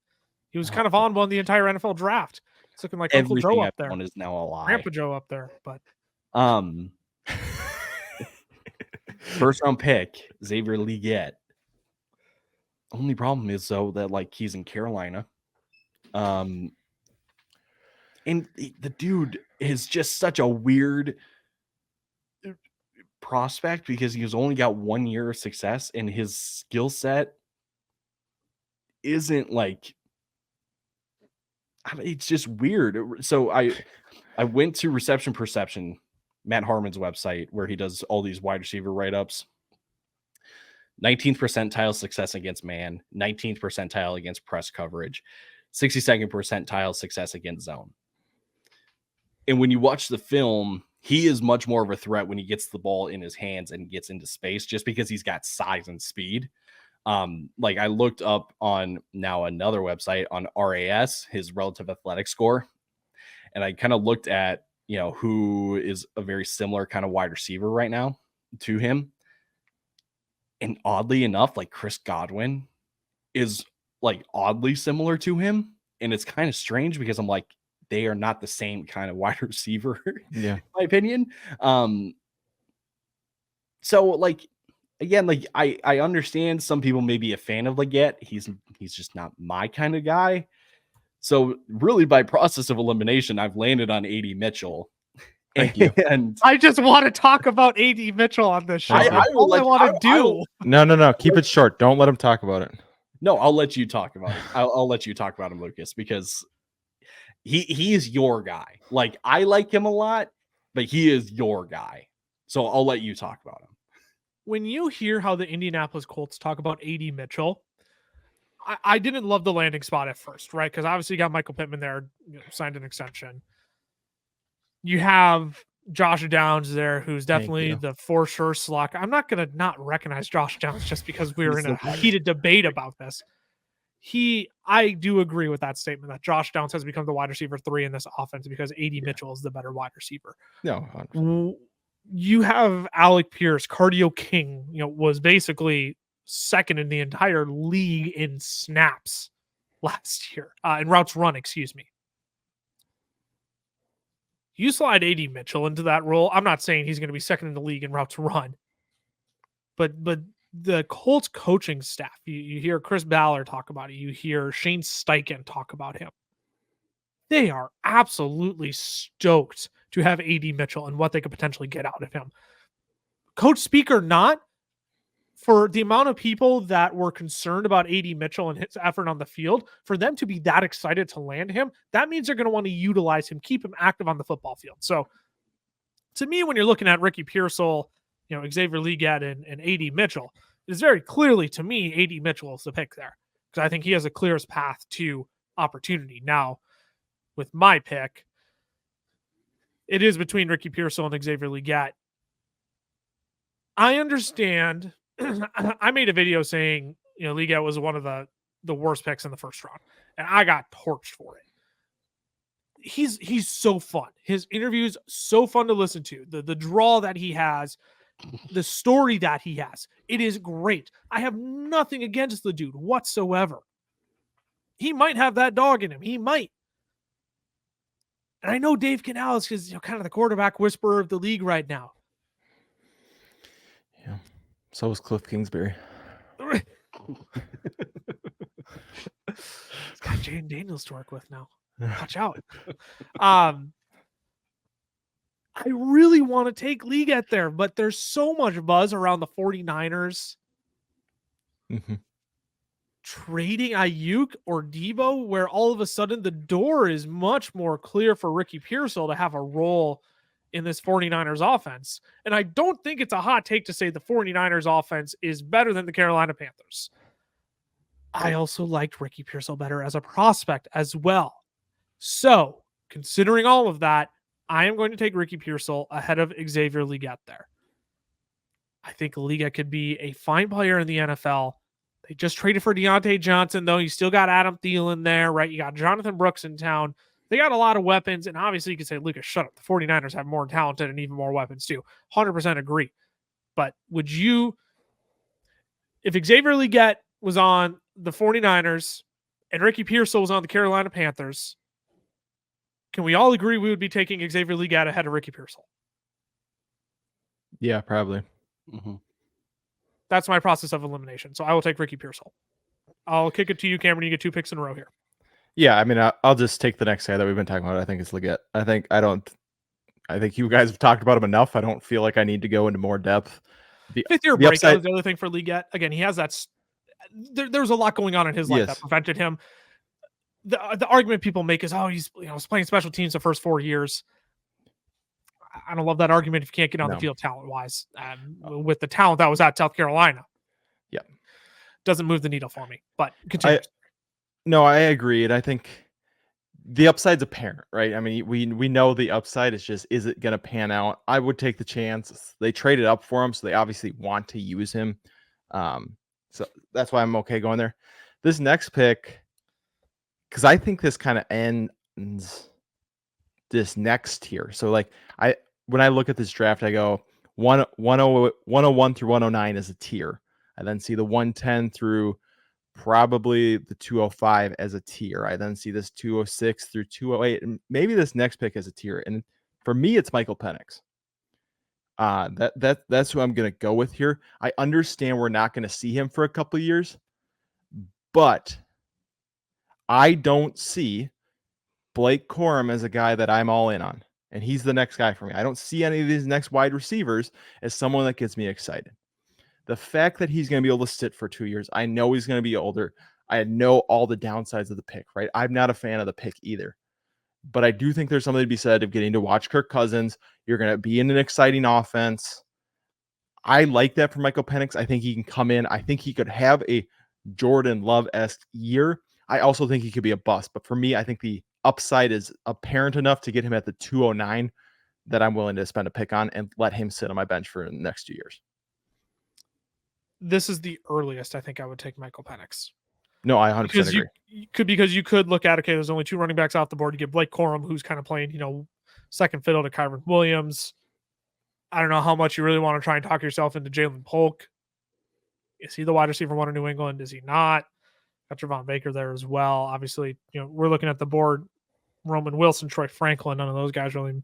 He was kind of on one the entire NFL draft. It's looking like Uncle Joe up there. Is now a lie. Grandpa Joe up there, but first round pick, Xavier Legette. Only problem is though that like he's in Carolina. And the dude is just such a weird prospect because he's only got 1 year of success and his skill set isn't like, it's just weird. So I went to Reception Perception, Matt Harmon's website, where he does all these wide receiver write-ups. 19th percentile success against man, 19th percentile against press coverage, 62nd percentile success against zone. And when you watch the film, he is much more of a threat when he gets the ball in his hands and gets into space, just because he's got size and speed. Like I looked up on now another website on RAS, his relative athletic score. And I kind of looked at, who is a very similar kind of wide receiver right now to him. And oddly enough, like Chris Godwin is like oddly similar to him. And it's kind of strange because I'm like, they are not the same kind of wide receiver, Yeah, in my opinion. So like, again, like I understand some people may be a fan of Legette. He's just not my kind of guy. So really, by process of elimination, I've landed on AD Mitchell. Thank you. And I just want to talk about AD Mitchell on this show. Thank you. That's all I want to do. No. Keep it short. Don't let him talk about it. No, I'll let you talk about it. I'll let you talk about him, Lucas, because he is your guy. Like, I like him a lot, but he is your guy. So I'll let you talk about him. When you hear how the Indianapolis Colts talk about AD Mitchell, I didn't love the landing spot at first, right? Because obviously you got Michael Pittman there, signed an extension. You have Josh Downs there, who's definitely the for sure slot. I'm not going to not recognize Josh Downs just because we were in a heated debate about this. I do agree with that statement that Josh Downs has become the wide receiver 3 in this offense because AD Mitchell is the better wide receiver. No, 100%. You have Alec Pierce, cardio king, was basically second in the entire league in snaps last year, in routes run, excuse me. You slide AD Mitchell into that role. I'm not saying he's going to be second in the league in routes run, but the Colts coaching staff, you hear Chris Ballard talk about it. You hear Shane Steichen talk about him. They are absolutely stoked to have AD Mitchell and what they could potentially get out of him. Coach speak or not, for the amount of people that were concerned about AD Mitchell and his effort on the field, for them to be that excited to land him, that means they're going to want to utilize him, keep him active on the football field. So to me, when you're looking at Ricky Pearsall, Xavier Legette and AD Mitchell, it's very clearly, to me, AD Mitchell is the pick there because I think he has the clearest path to opportunity. Now, with my pick, it is between Ricky Pearsall and Xavier Legette. I understand. I made a video saying, Legette was one of the worst picks in the first round, and I got torched for it. He's so fun. His interviews so fun to listen to. The draw that he has, the story that he has, it is great. I have nothing against the dude whatsoever. He might have that dog in him. He might. And I know Dave Canales is kind of the quarterback whisperer of the league right now. Yeah. So is Cliff Kingsbury. He's got Jayden Daniels to work with now. Watch out. I really want to take Legette there, but there's so much buzz around the 49ers. Mm-hmm. trading Ayuk or Debo, where all of a sudden the door is much more clear for Ricky Pearsall to have a role in this 49ers offense. And I don't think it's a hot take to say the 49ers offense is better than the Carolina Panthers. I also liked Ricky Pearsall better as a prospect as well. So, considering all of that, I am going to take Ricky Pearsall ahead of Xavier Legette there. I think Legette could be a fine player in the NFL. They just traded for Deontay Johnson, though. You still got Adam Thielen there, right? You got Jonathan Brooks in town. They got a lot of weapons, and obviously you could say, Lucas, shut up. The 49ers have more talented and even more weapons too. 100% agree. But would you, if Xavier Legette was on the 49ers and Ricky Pearsall was on the Carolina Panthers, can we all agree we would be taking Xavier Legette ahead of Ricky Pearsall? Yeah, probably. Mm-hmm. That's my process of elimination. So I will take Ricky Pearsall. I'll kick it to you, Cameron. You get 2 picks in a row here. Yeah, I mean, I'll just take the next guy that we've been talking about. I think it's Legette. I think you guys have talked about him enough. I don't feel like I need to go into more depth. The 5th-year the breakout upside- is the other thing for Legette. Again, he has that. There's a lot going on in his life Yes. that prevented him. The argument people make is, he's playing special teams the first 4 years. I don't love that argument if you can't get on the field talent-wise. With the talent that was at South Carolina. Yeah. Doesn't move the needle for me, but continue. No, I agree. And I think the upside's apparent, right? I mean, we know the upside is just, is it going to pan out? I would take the chance. They traded up for him, so they obviously want to use him. So that's why I'm okay going there. This next pick, because I think this kind of ends this next tier. So like when I look at this draft, I go 101 through 109 is a tier. I then see the 110 through probably the 205 as a tier. I then see this 206 through 208, and maybe this next pick as a tier. And for me, it's Michael Penix. That's who I'm going to go with here. I understand we're not going to see him for a couple of years, but I don't see Blake Corum as a guy that I'm all in on, and he's the next guy for me. I don't see any of these next wide receivers as someone that gets me excited. The fact that he's going to be able to sit for 2 years, I know he's going to be older. I know all the downsides of the pick, right? I'm not a fan of the pick either. But I do think there's something to be said of getting to watch Kirk Cousins. You're going to be in an exciting offense. I like that for Michael Penix. I think he can come in. I think he could have a Jordan Love-esque year. I also think he could be a bust. But for me, I think the upside is apparent enough to get him at the 209 that I'm willing to spend a pick on and let him sit on my bench for the next 2 years. This is the earliest I think I would take Michael Penix. No, I 100% agree. Because you could look at, okay, there's only 2 running backs off the board. You get Blake Corum, who's kind of playing, second fiddle to Kyron Williams. I don't know how much you really want to try and talk yourself into Jalen Polk. Is he the wide receiver one in New England? Is he not? Got Javon Baker there as well. Obviously, we're looking at the board. Roman Wilson, Troy Franklin, none of those guys really.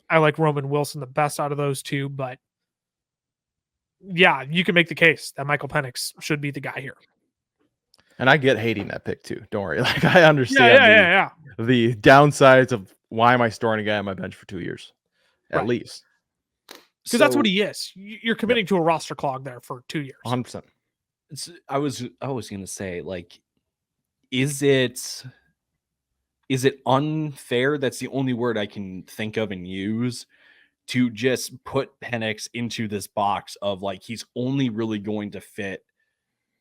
I like Roman Wilson the best out of those 2, but yeah, you can make the case that Michael Penix should be the guy here. And I get hating that pick too. Don't worry. Like I understand the downsides of why am I storing a guy on my bench for 2 years at least. Because that's what he is. You're committing to a roster clog there for 2 years. 100%. I was going to say, like, is it unfair? That's the only word I can think of and use to just put Penix into this box of like, he's only really going to fit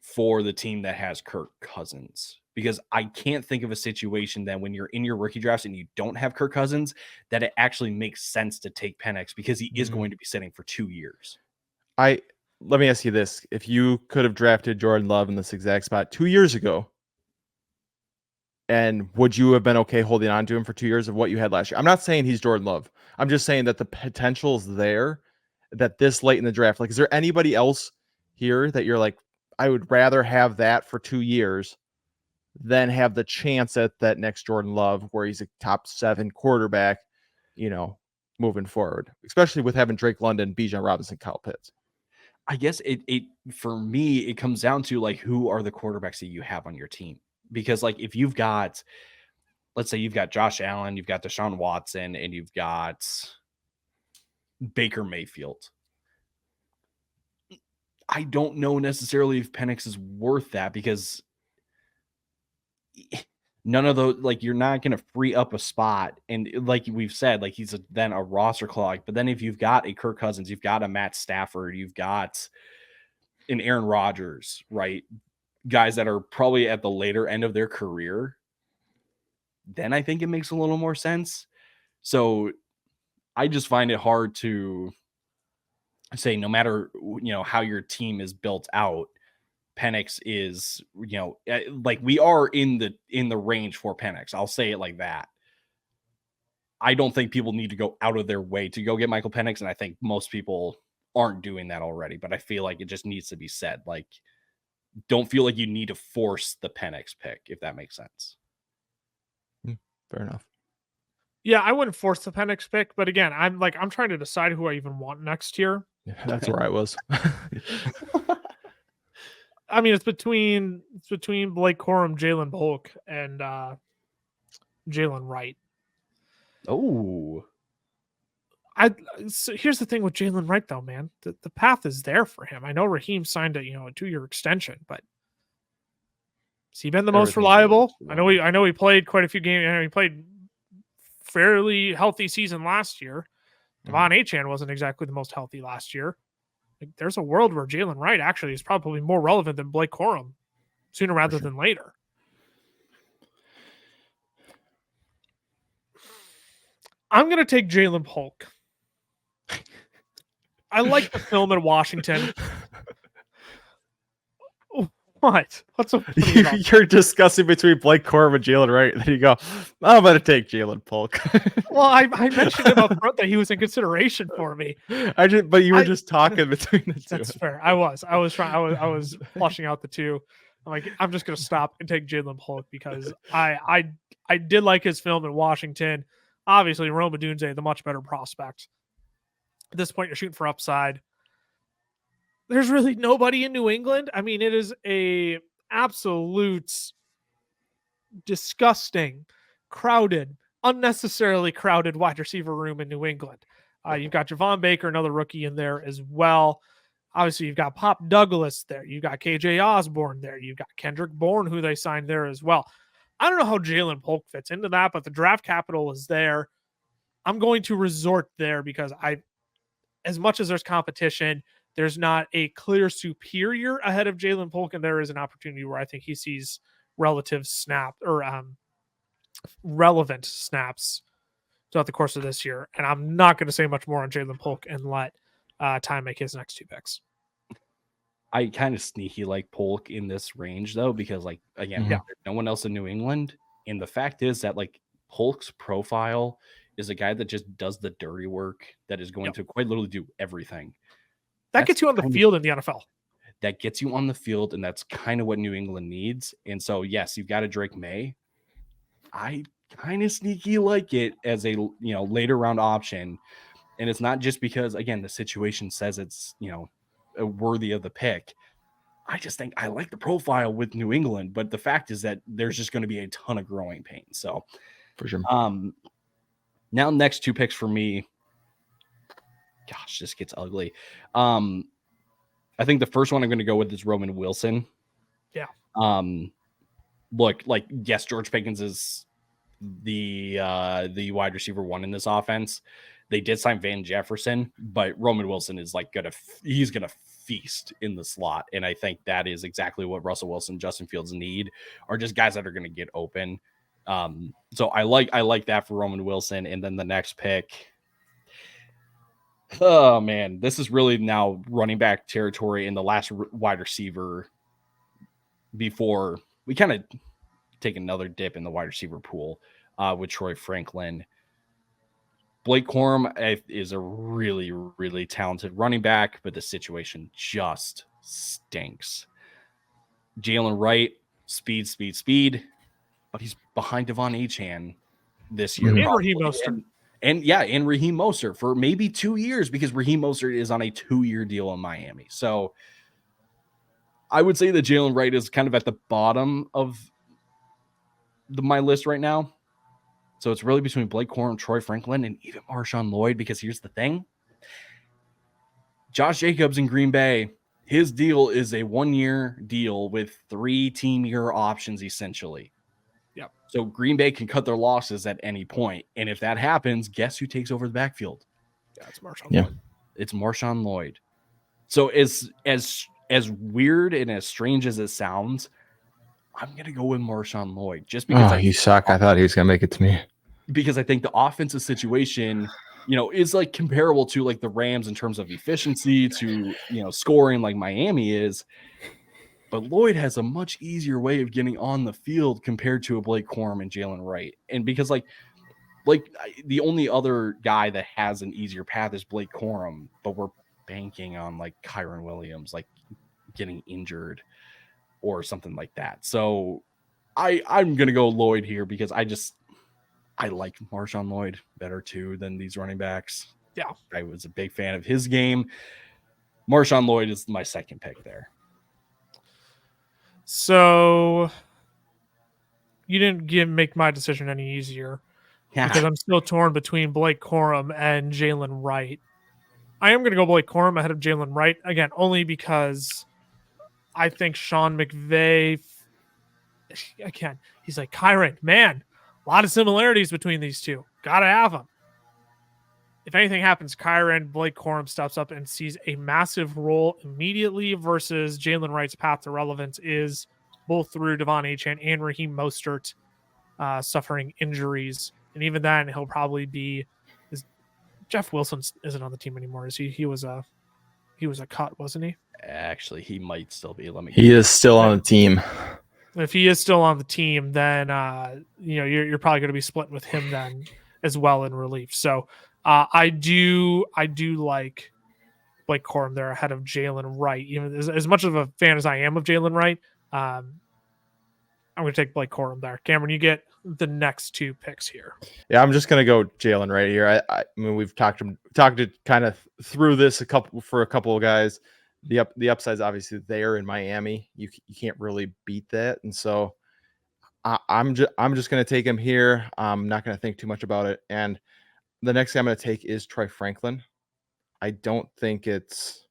for the team that has Kirk Cousins, because I can't think of a situation that when you're in your rookie drafts and you don't have Kirk Cousins, that it actually makes sense to take Penix because he is going to be sitting for 2 years. Let me ask you this. If you could have drafted Jordan Love in this exact spot 2 years ago, and would you have been okay holding on to him for 2 years of what you had last year? I'm not saying he's Jordan Love. I'm just saying that the potential is there, that this late in the draft, like, is there anybody else here that you're like, I would rather have that for 2 years than have the chance at that next Jordan Love where he's a top 7 quarterback, moving forward, especially with having Drake London, Bijan Robinson, Kyle Pitts? I guess it for me, it comes down to like, who are the quarterbacks that you have on your team? Because like, if you've got, let's say you've got Josh Allen, you've got Deshaun Watson, and you've got Baker Mayfield. I don't know necessarily if Penix is worth that because none of those, like, you're not going to free up a spot. And like we've said, like, he's then a roster clog. But then if you've got a Kirk Cousins, you've got a Matt Stafford, you've got an Aaron Rodgers, right? Guys that are probably at the later end of their career, then I think it makes a little more sense. So I just find it hard to say, no matter, how your team is built out, Penix is, like, we are in the range for Penix. I'll say it like that. I don't think people need to go out of their way to go get Michael Penix, and I think most people aren't doing that already, but I feel like it just needs to be said. Like, don't feel like you need to force the Penix pick, if that makes sense. Fair enough. Yeah, I wouldn't force the Penix pick, but again, I'm trying to decide who I even want next year. Yeah, that's where I was. I mean, it's between Blake Corum, Jalen Polk, and Jalen Wright. Oh, So here's the thing with Jalen Wright, though, man. The path is there for him. I know Raheem signed a 2-year extension, but has he been the most reliable? I know he played quite a few games. He played fairly healthy season last year. Devon Achane wasn't exactly the most healthy last year. Like, there's a world where Jalen Wright actually is probably more relevant than Blake Corum sooner rather than later. I'm going to take Jalen Polk. I like the film in Washington. What? What's so funny about that? You're discussing between Blake Corum and Jalen Wright, and then you go, I'm going to take Jalen Polk. Well, I mentioned him up front that he was in consideration for me. But you were just talking between the two. That's fair. I was flushing out the two. I'm like, I'm just going to stop and take Jalen Polk because I did like his film in Washington. Obviously, Rome Odunze, the much better prospect. At this point, you're shooting for upside. There's really nobody in New England. I mean, it is a absolute disgusting, crowded, unnecessarily crowded wide receiver room in New England. You've got Javon Baker, another rookie in there as well. Obviously, you've got Pop Douglas there. You've got KJ Osborne there. You've got Kendrick Bourne, who they signed there as well. I don't know how Jalen Polk fits into that, but the draft capital is there. I'm going to resort there because as much as there's competition, there's not a clear superior ahead of Jalen Polk, and there is an opportunity where I think he sees relevant snaps throughout the course of this year. And I'm not going to say much more on Jalen Polk and let Ty make his next two picks. I kind of sneaky like Polk in this range, though, because, like, again, there's no one else in New England. And the fact is that, like, Polk's profile is a guy that just does the dirty work that is going to quite literally do everything. That gets you on the field in the NFL. That gets you on the field, and that's kind of what New England needs. And so, yes, you've got a Drake May. I kind of sneaky like it as a later round option. And it's not just because, again, the situation says it's, worthy of the pick. I just think I like the profile with New England, but the fact is that there's just going to be a ton of growing pains. So for sure. Now next two picks for me. Gosh, this gets ugly. I think the first one I'm going to go with is Roman Wilson. Yeah. Look, like, yes, George Pickens is the wide receiver one in this offense. They did sign Van Jefferson, but Roman Wilson is he's gonna feast in the slot, and I think that is exactly what Russell Wilson, Justin Fields need, are just guys that are going to get open. So I like that for Roman Wilson, and then the next pick. Oh man, this is really now running back territory in the last wide receiver before we kind of take another dip in the wide receiver pool with Troy Franklin. Blake Corum is a really, really talented running back, but the situation just stinks. Jalen Wright, speed, but he's behind Devon Achane this year. And Raheem Mostert. And Raheem Mostert for maybe 2 years, because Raheem Mostert is on a 2-year deal in Miami. So I would say that Jalen Wright is kind of at the bottom of my list right now. So it's really between Blake Corum, Troy Franklin, and even Marshawn Lloyd, because here's the thing. Josh Jacobs in Green Bay, His deal is a 1-year deal with 3 team year options, essentially. Yep. So Green Bay can cut their losses at any point. And if that happens, guess who takes over the backfield? Yeah, it's Marshawn Yeah. Lloyd. It's Marshawn Lloyd. So as weird and as strange as it sounds, I'm going to go with Marshawn Lloyd just because you suck. I thought he was going to make it to me. Because I think the offensive situation, is like comparable to like the Rams in terms of efficiency to, scoring like Miami is. But Lloyd has a much easier way of getting on the field compared to a Blake Corum and Jalen Wright. And because like the only other guy that has an easier path is Blake Corum, but we're banking on like Kyron Williams, like getting injured or something like that. So I'm going to go Lloyd here because I like Marshawn Lloyd better too than these running backs. Yeah. I was a big fan of his game. Marshawn Lloyd is my second pick there. So you didn't make my decision any easier because I'm still torn between Blake Corum and Jalen Wright. I am going to go Blake Corum ahead of Jalen Wright again, only because I think Sean McVay, again, he's like, Kyron, man, a lot of similarities between these two. Got to have them. If anything happens, Kyron, Blake Corum steps up and sees a massive role immediately versus Jalen Wright's path to relevance is both through Devon Achane and Raheem Mostert suffering injuries. And even then, he'll probably be Jeff Wilson isn't on the team anymore, is he? He was a cut, wasn't he? Actually, he might still be. He is still on the team. If he is still on the team, then you're probably going to be splitting with him then as well in relief. So I do like Blake Corum there ahead of Jalen Wright. Even as much of a fan as I am of Jalen Wright, I'm going to take Blake Corum there. Cameron, you get the next 2 picks here. Yeah, I'm just gonna go Jalen right here. I mean, we've talked kind of through this a couple of guys. The upside's obviously there in Miami. You can't really beat that, and so I'm just gonna take him here. I'm not gonna think too much about it. And the next guy I'm gonna take is Trey Franklin. I don't think it's.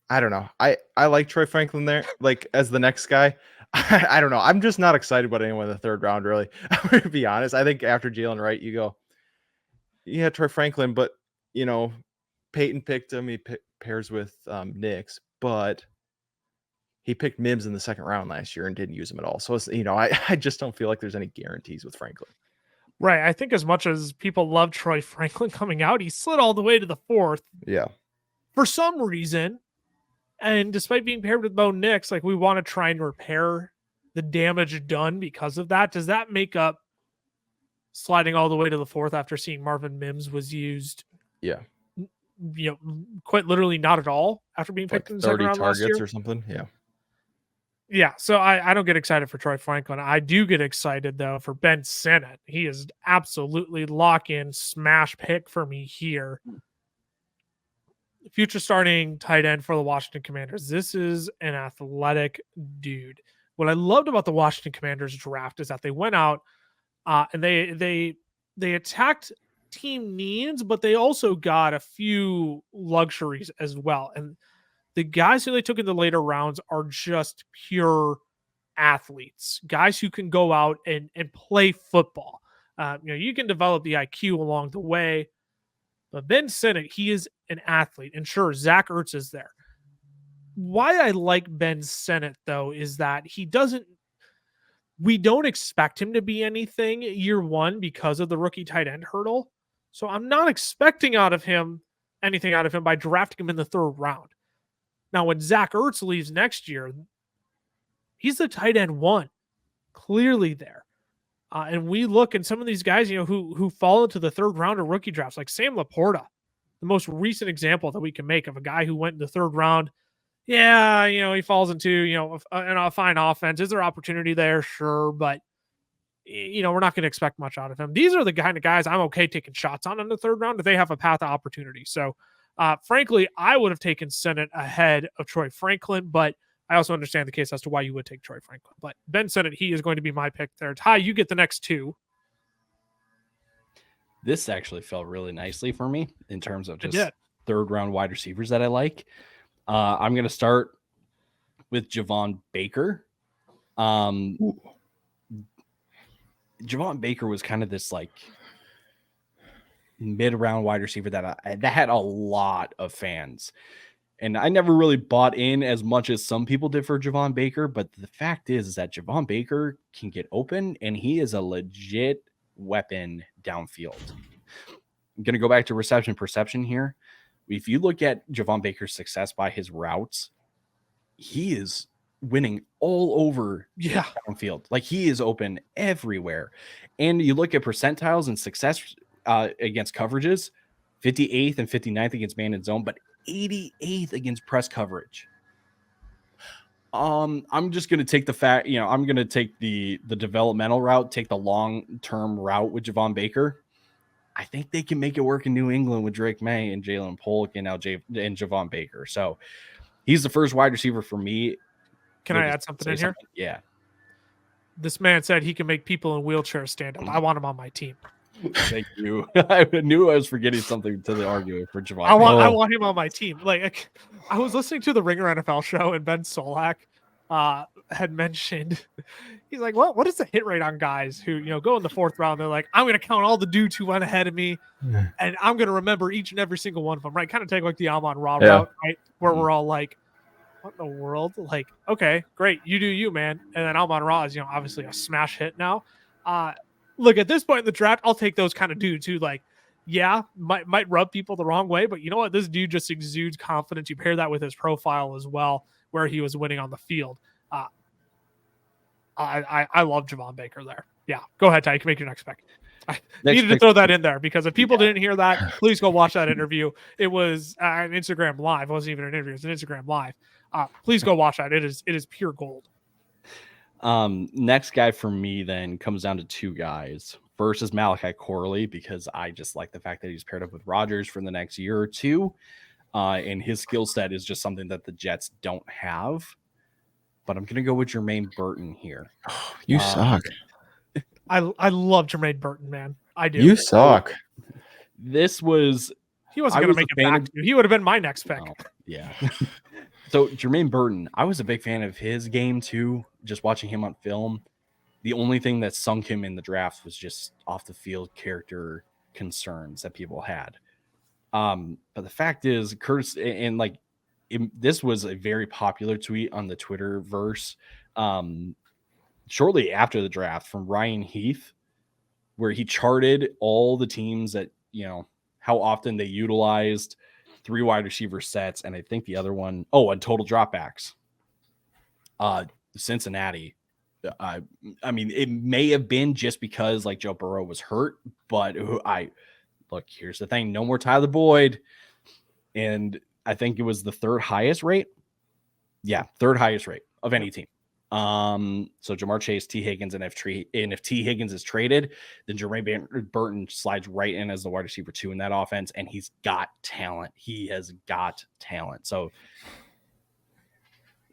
I don't know. I like Trey Franklin there, like as the next guy. I don't know. I'm just not excited about anyone in the 3rd round, really. I'm going to be honest. I think after Jalen Wright, you go, yeah, Trey Franklin, but, Peyton picked him. He pairs with Knicks, but he picked Mims in the 2nd round last year and didn't use him at all. So, it's, I just don't feel like there's any guarantees with Franklin. Right. I think as much as people love Troy Franklin coming out, he slid all the way to the 4th. Yeah. For some reason. And despite being paired with Bo Nix, like we want to try and repair the damage done because of that. Does that make up sliding all the way to the 4th after seeing Marvin Mims was used? Yeah. Quite literally not at all after being picked in the 2nd round last year. 30 targets or something. Yeah. Yeah. So I don't get excited for Troy Franklin. I do get excited though for Benson. He is absolutely lock-in smash pick for me here. Future starting tight end for the Washington Commanders. This is an athletic dude. What I loved about the Washington Commanders draft is that they went out and they attacked team needs, but they also got a few luxuries as well. And the guys who they took in the later rounds are just pure athletes, guys who can go out and play football. You can develop the IQ along the way. But Benson, he is an athlete. And sure, Zach Ertz is there. Why I like Benson, though, is that we don't expect him to be anything year 1 because of the rookie tight end hurdle. So I'm not expecting anything out of him by drafting him in the 3rd round. Now, when Zach Ertz leaves next year, he's the tight end 1, clearly there. And we look and some of these guys, who fall into the 3rd round of rookie drafts, like Sam Laporta, the most recent example that we can make of a guy who went in the 3rd round. Yeah, he falls into, a fine offense. Is there opportunity there? Sure. But, we're not going to expect much out of him. These are the kind of guys I'm okay taking shots on in the 3rd round if they have a path of opportunity. So, frankly, I would have taken Sennett ahead of Troy Franklin, but I also understand the case as to why you would take Troy Franklin. But Ben Sennett, he is going to be my pick there. Ty, you get the next 2. This actually fell really nicely for me in terms of just third round wide receivers that I like. I'm going to start with Javon Baker. Javon Baker was kind of this like mid-round wide receiver that had a lot of fans. And I never really bought in as much as some people did for Javon Baker. But the fact is that Javon Baker can get open, and he is a legit weapon downfield. I'm going to go back to reception perception here. If you look at Javon Baker's success by his routes, he is winning all over downfield. Like, he is open everywhere. And you look at percentiles and success against coverages, 58th and 59th against man and zone, but 88th against press coverage. I'm just going to take the fact, I'm going to take the developmental route, take the long-term route with Javon Baker. I think they can make it work in New England with Drake May and Jalen Polk and now and Javon Baker. So he's the first wide receiver for me. Can I add something in here? Yeah. This man said he can make people in wheelchairs stand up. I want him on my team. Thank you. I knew I was forgetting something to the argument for Javon. I want him on my team. Like, I was listening to the Ringer NFL show, and Ben Solak had mentioned, he's like, what is the hit rate on guys who go in the fourth round? They're like, I'm going to count all the dudes who went ahead of me, and I'm going to remember each and every single one of them. Right? Kind of take like the Amon Ra route, right? Where we're all like, what in the world? Like, okay, great, you do you, man. And then Amon Ra is obviously a smash hit now. Look, at this point in the draft, I'll take those kind of dudes who, like, might rub people the wrong way, but you know what? This dude just exudes confidence. You pair that with his profile as well, where he was winning on the field. I love Javon Baker there. Yeah, go ahead, Ty. You can make your next pick. I needed to throw that in there because if people didn't hear that, please go watch that interview. It was an Instagram Live. It wasn't even an interview. It was an Instagram Live. Please go watch that. It is pure gold. Next guy for me then comes down to two guys. First is Malachi Corley, because I just like the fact that he's paired up with Rodgers for the next year or two. And his skill set is just something that the Jets don't have. But I'm going to go with Jermaine Burton here. You suck. I love Jermaine Burton, man. I do. You suck. He wasn't going to make it back to you. He would have been my next pick. Oh, yeah. So Jermaine Burton, I was a big fan of his game too, just watching him on film. The only thing that sunk him in the draft was just off the field character concerns that people had. But the fact is, Curtis, and like this was a very popular tweet on the Twitterverse shortly after the draft from Ryan Heath, where he charted all the teams that, how often they utilized 3 wide receiver sets, and I think the other one, and total dropbacks. Cincinnati. I mean, it may have been just because like Joe Burrow was hurt, but here's the thing: no more Tyler Boyd, and I think it was the third highest rate. Yeah, third highest rate of any team. So Jamar Chase, T. Higgins, and if T. Higgins is traded, then Jermaine Burton slides right in as the wide receiver 2 in that offense, and he's got talent. He has got talent. So,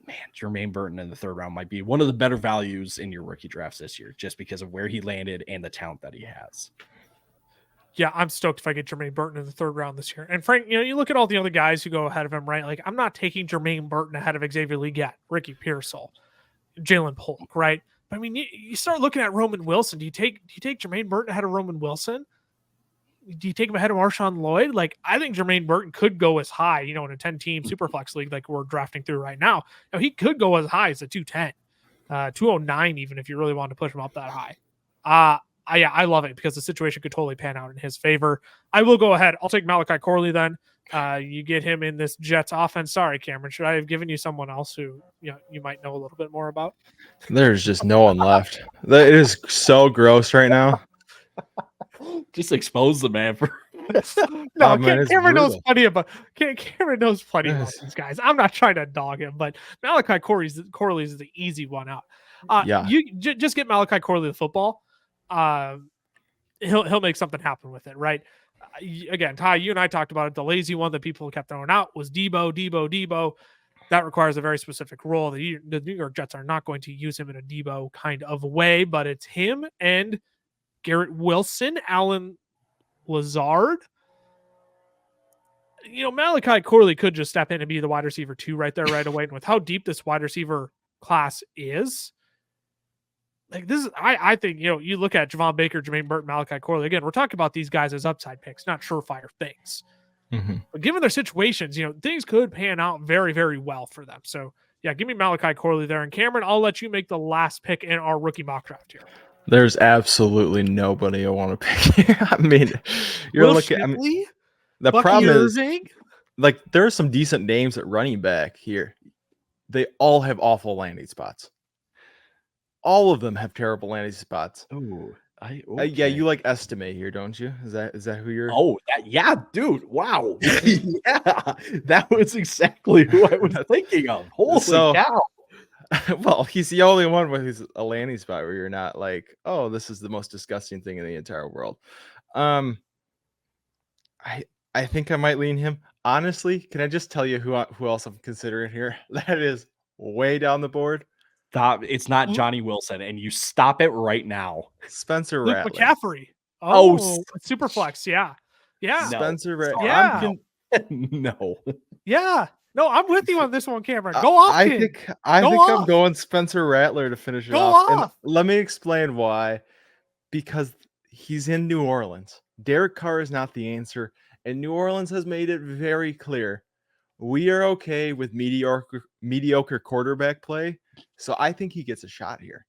man, Jermaine Burton in the third round might be one of the better values in your rookie drafts this year, just because of where he landed and the talent that he has. Yeah, I'm stoked if I get Jermaine Burton in the third round this year. And Frank, you look at all the other guys who go ahead of him, right? Like, I'm not taking Jermaine Burton ahead of Xavier Legette, Ricky Pearsall, Jalen Polk, right? But I mean, you start looking at Roman Wilson. Do you take Jermaine Burton ahead of Roman Wilson? Do you take him ahead of Marshawn Lloyd? Like, I think Jermaine Burton could go as high, in a 10-team Superflex league like we're drafting through right now. Now, he could go as high as a 210, 209 even if you really wanted to push him up that high. I love it because the situation could totally pan out in his favor. I will go ahead. I'll take Malachi Corley then. You get him in this Jets offense. Sorry, Cameron. Should I have given you someone else who you might know a little bit more about? There's just no one left. It is so gross right now. Just expose the man for. No, Cameron knows plenty about. Cameron knows plenty about these guys. I'm not trying to dog him, but Malachi Corley is the easy one out. You just get Malachi Corley the football. He'll make something happen with it, right? Again, Ty, you and I talked about it. The lazy one that people kept throwing out was Debo. That requires a very specific role. The New York Jets are not going to use him in a Debo kind of way, but it's him and Garrett Wilson, Allen Lazard. Malachi Corley could just step in and be the wide receiver 2 right there right away. And with how deep this wide receiver class is, like this is, I think, you look at Javon Baker, Jermaine Burton, Malachi Corley. Again, we're talking about these guys as upside picks, not surefire things. Mm-hmm. But given their situations, things could pan out very, very well for them. So, yeah, give me Malachi Corley there. And Cameron, I'll let you make the last pick in our rookie mock draft here. There's absolutely nobody I want to pick here. I mean, you're looking. The Bucky problem Irving? is, like, there are some decent names at running back here. They all have awful landing spots. All of them have terrible landing spots. Oh, yeah, you like estimate here, don't you? Is that who you're? Oh, yeah, dude. Wow. Yeah, that was exactly who I was thinking of. Holy cow. Well, he's the only one with a landing spot where you're not like, oh, this is the most disgusting thing in the entire world. I think I might lean him. Honestly, can I just tell you who else I'm considering here? That is way down the board. Stop. It's not Johnny Wilson, and you stop it right now. Spencer Luke Rattler. McCaffrey. Superflex. Yeah. Spencer Rattler. Yeah. No. Yeah. No, I'm with you on this one, Cameron. Go off. I think I'm going Spencer Rattler to finish it off. And let me explain why. Because he's in New Orleans. Derek Carr is not the answer. And New Orleans has made it very clear. We are okay with mediocre quarterback play. So I think he gets a shot here.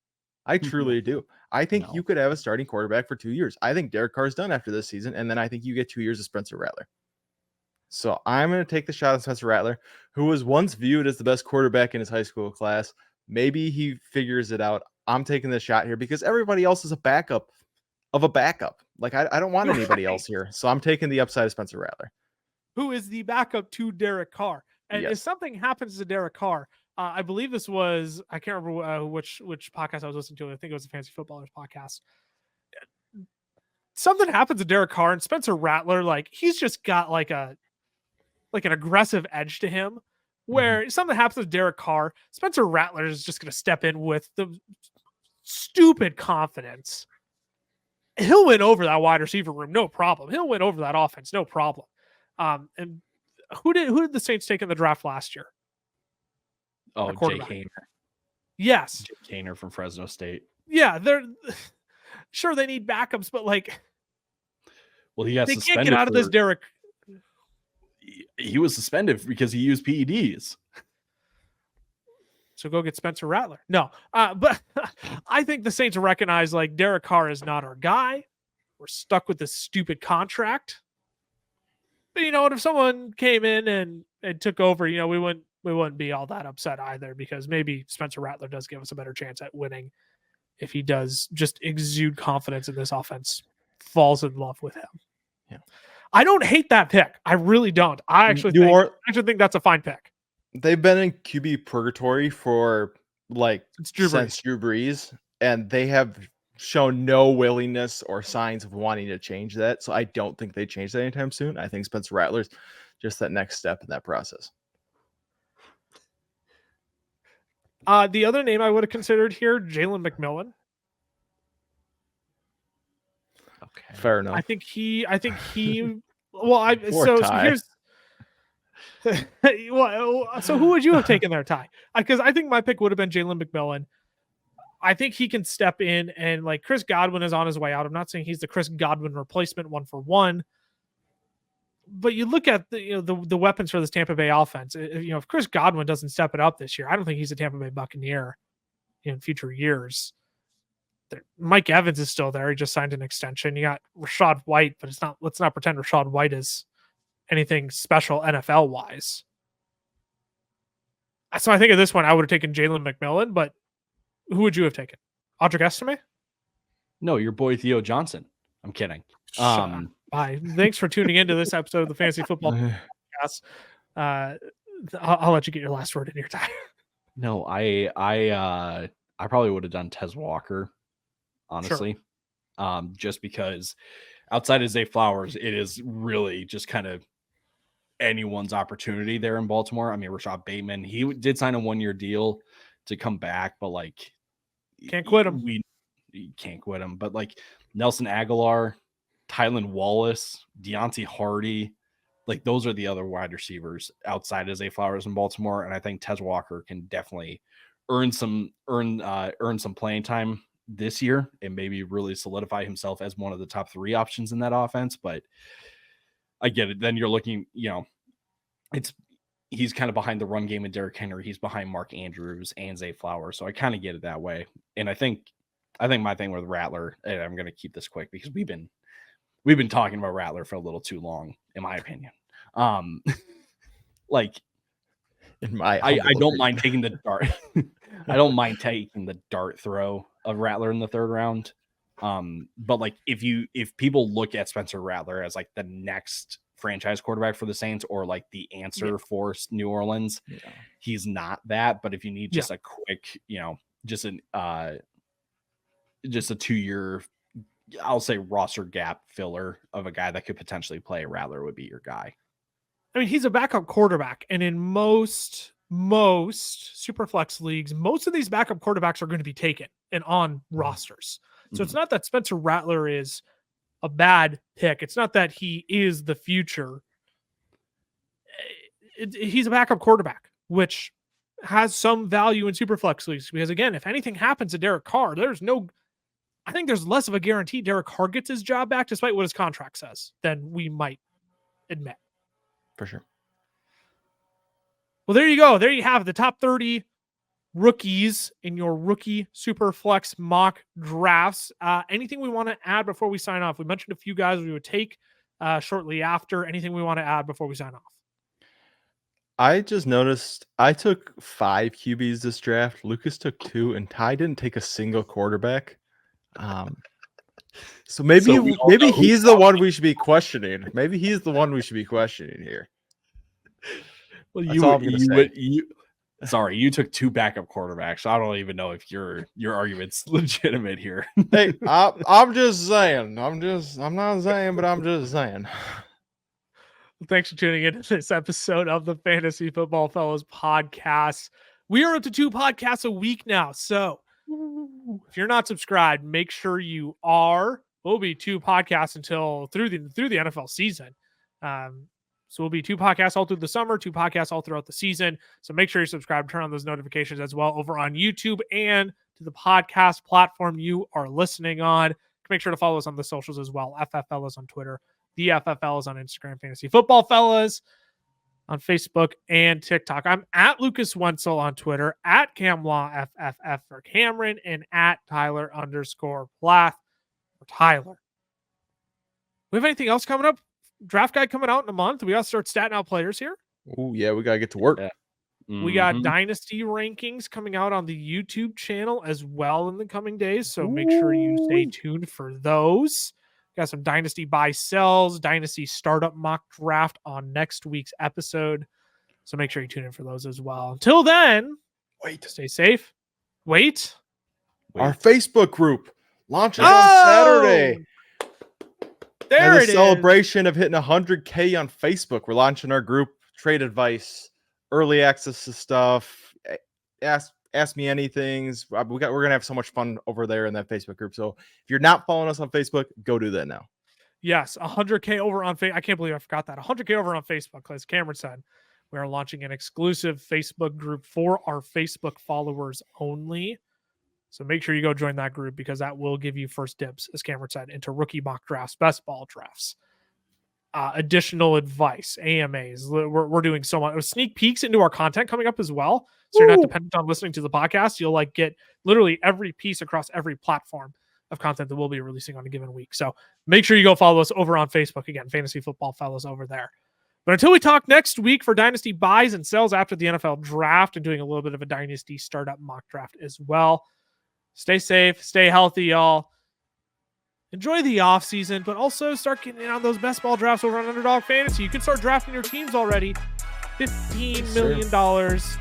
I truly do. I think you could have a starting quarterback for 2 years. I think Derek Carr's done after this season. And then I think you get 2 years of Spencer Rattler. So I'm going to take the shot on Spencer Rattler, who was once viewed as the best quarterback in his high school class. Maybe he figures it out. I'm taking the shot here because everybody else is a backup of a backup. Like, I don't want anybody else here. So I'm taking the upside of Spencer Rattler, who is the backup to Derek Carr. And if something happens to Derek Carr, I believe this was, I can't remember which podcast I was listening to. I think it was the Fantasy Footballers podcast. Something happens to Derek Carr and Spencer Rattler, like he's just got like an aggressive edge to him where something happens to Derek Carr, Spencer Rattler is just going to step in with the stupid confidence. He'll win over that wide receiver room. No problem. He'll win over that offense. No problem. And who did the Saints take in the draft last year? Oh, Jake Haener. Yes. Jake Haener from Fresno State. Yeah. They're sure they need backups, but like, well, he got they suspended. Can't get out of this, Derek. He was suspended because he used PEDs. So go get Spencer Rattler. No, but I think the Saints recognize like Derek Carr is not our guy. We're stuck with this stupid contract. But you know what? If someone came in and took over, we wouldn't be all that upset either because maybe Spencer Rattler does give us a better chance at winning if he does just exude confidence in this offense, falls in love with him. Yeah. I don't hate that pick. I really don't. I actually think that's a fine pick. They've been in QB purgatory for since Drew Brees, and they have shown no willingness or signs of wanting to change that. So I don't think they change that anytime soon. I think Spencer Rattler's just that next step in that process. The other name I would have considered here, Jalen McMillan. Okay, fair enough. I think he. Well, here's. So who would you have taken there, Ty? Because I think my pick would have been Jalen McMillan. I think he can step in and like Chris Godwin is on his way out. I'm not saying he's the Chris Godwin replacement 1-for-1, but you look at the weapons for this Tampa Bay offense. If Chris Godwin doesn't step it up this year, I don't think he's a Tampa Bay Buccaneer in future years. Mike Evans is still there. He just signed an extension. You got Rachaad White, but let's not pretend Rachaad White is anything special NFL wise. So I think of this one, I would have taken Jalen McMillan, but who would you have taken? Audric Estime? No, your boy Theo Johnson. I'm kidding. Bye. Thanks for tuning into this episode of the Fantasy Football Podcast. I'll let you get your last word in your time. No, I probably would have done Tez Walker, honestly. Sure. Just because outside of Zay Flowers, it is really just kind of anyone's opportunity there in Baltimore. I mean, Rashad Bateman, he did sign a 1-year deal to come back, but like can't quit him. You can't quit him. But like Nelson Aguilar, Tylan Wallace, Deontay Hardy, Like those are the other wide receivers outside of Zay Flowers in Baltimore. And I think Tez Walker can definitely earn some playing time this year and maybe really solidify himself as one of the top 3 options in that offense. But I get it. Then you're looking, he's kind of behind the run game in Derrick Henry. He's behind Mark Andrews and Zay Flowers. So I kind of get it that way. And I think my thing with Rattler, and I'm going to keep this quick because we've been talking about Rattler for a little too long, in my opinion. Like I don't mind taking the dart. I don't mind taking the dart throw of Rattler in the 3rd round. But like if people look at Spencer Rattler as like the next franchise quarterback for the Saints or like the answer for New Orleans, he's not that. But if you need just a quick, just a 2-year, I'll say roster gap filler of a guy that could potentially play, Rattler would be your guy. I mean, he's a backup quarterback, and in most Superflex leagues, most of these backup quarterbacks are going to be taken and on rosters. So it's not that Spencer Rattler is a bad pick. It's not that he is the future. He's a backup quarterback, which has some value in Superflex leagues because, again, if anything happens to Derek Carr, I think there's less of a guarantee Derek Carr gets his job back despite what his contract says than we might admit. For sure. Well, there you go. There you have the top 30 rookies in your rookie Superflex mock drafts. Anything we want to add before we sign off? We mentioned a few guys we would take shortly after. Anything we want to add before we sign off? I just noticed I took 5 QBs this draft. Lucas took 2, and Ty didn't take a single quarterback. So maybe he's the one we should be questioning. Maybe he's the one we should be questioning here. Well, Sorry, you took 2 backup quarterbacks. So I don't even know if your argument's legitimate here. Hey, I'm just saying. I'm not saying, but I'm just saying. Thanks for tuning in to this episode of the Fantasy Football Fellows podcast. We are up to 2 podcasts a week now. So if you're not subscribed, make sure you are. We'll be 2 podcasts until through the NFL season. So we'll be 2 podcasts all through the summer, 2 podcasts all throughout the season. So make sure you subscribe, turn on those notifications as well over on YouTube and to the podcast platform you are listening on. Make sure to follow us on the socials as well. FFLs on Twitter, the FFLs on Instagram, Fantasy Football Fellas on Facebook and TikTok. I'm at Lucas Wenzel on Twitter, at CamLawFFF for Cameron, and at Tyler_Plath for Tyler. We have anything else coming up? Draft guide coming out in a month. We got to start statting out players here. Oh, yeah, we got to get to work. Yeah. We got Dynasty rankings coming out on the YouTube channel as well in the coming days. So make sure you stay tuned for those. Got some Dynasty buy sells, Dynasty startup mock draft on next week's episode. So make sure you tune in for those as well. Until then, stay safe. Wait. Our Facebook group launches on Saturday. There it is. Celebration of hitting 100K on Facebook. We're launching our group, trade advice, early access to stuff. Ask me anything. We're gonna have so much fun over there in that Facebook group. So if you're not following us on Facebook, go do that now. Yes, 100K over on Facebook. I can't believe I forgot that. 100K over on Facebook. As Cameron said, we are launching an exclusive Facebook group for our Facebook followers only. So make sure you go join that group because that will give you first dibs, as Cameron said, into rookie mock drafts, best ball drafts, additional advice, AMAs. We're doing so much sneak peeks into our content coming up as well. So you're not dependent on listening to the podcast. You'll get literally every piece across every platform of content that we'll be releasing on a given week. So make sure you go follow us over on Facebook. Again, Fantasy Football Fellows over there. But until we talk next week for Dynasty buys and sells after the NFL draft and doing a little bit of a Dynasty startup mock draft as well. Stay safe, stay healthy, y'all. Enjoy the offseason, but also start getting in on those best ball drafts over on Underdog Fantasy. You can start drafting your teams already. $15 million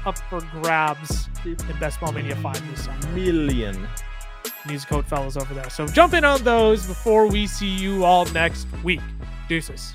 up for grabs in Best Ball Mania 5 this summer. Million. Use code fellas over there. So jump in on those before we see you all next week. Deuces.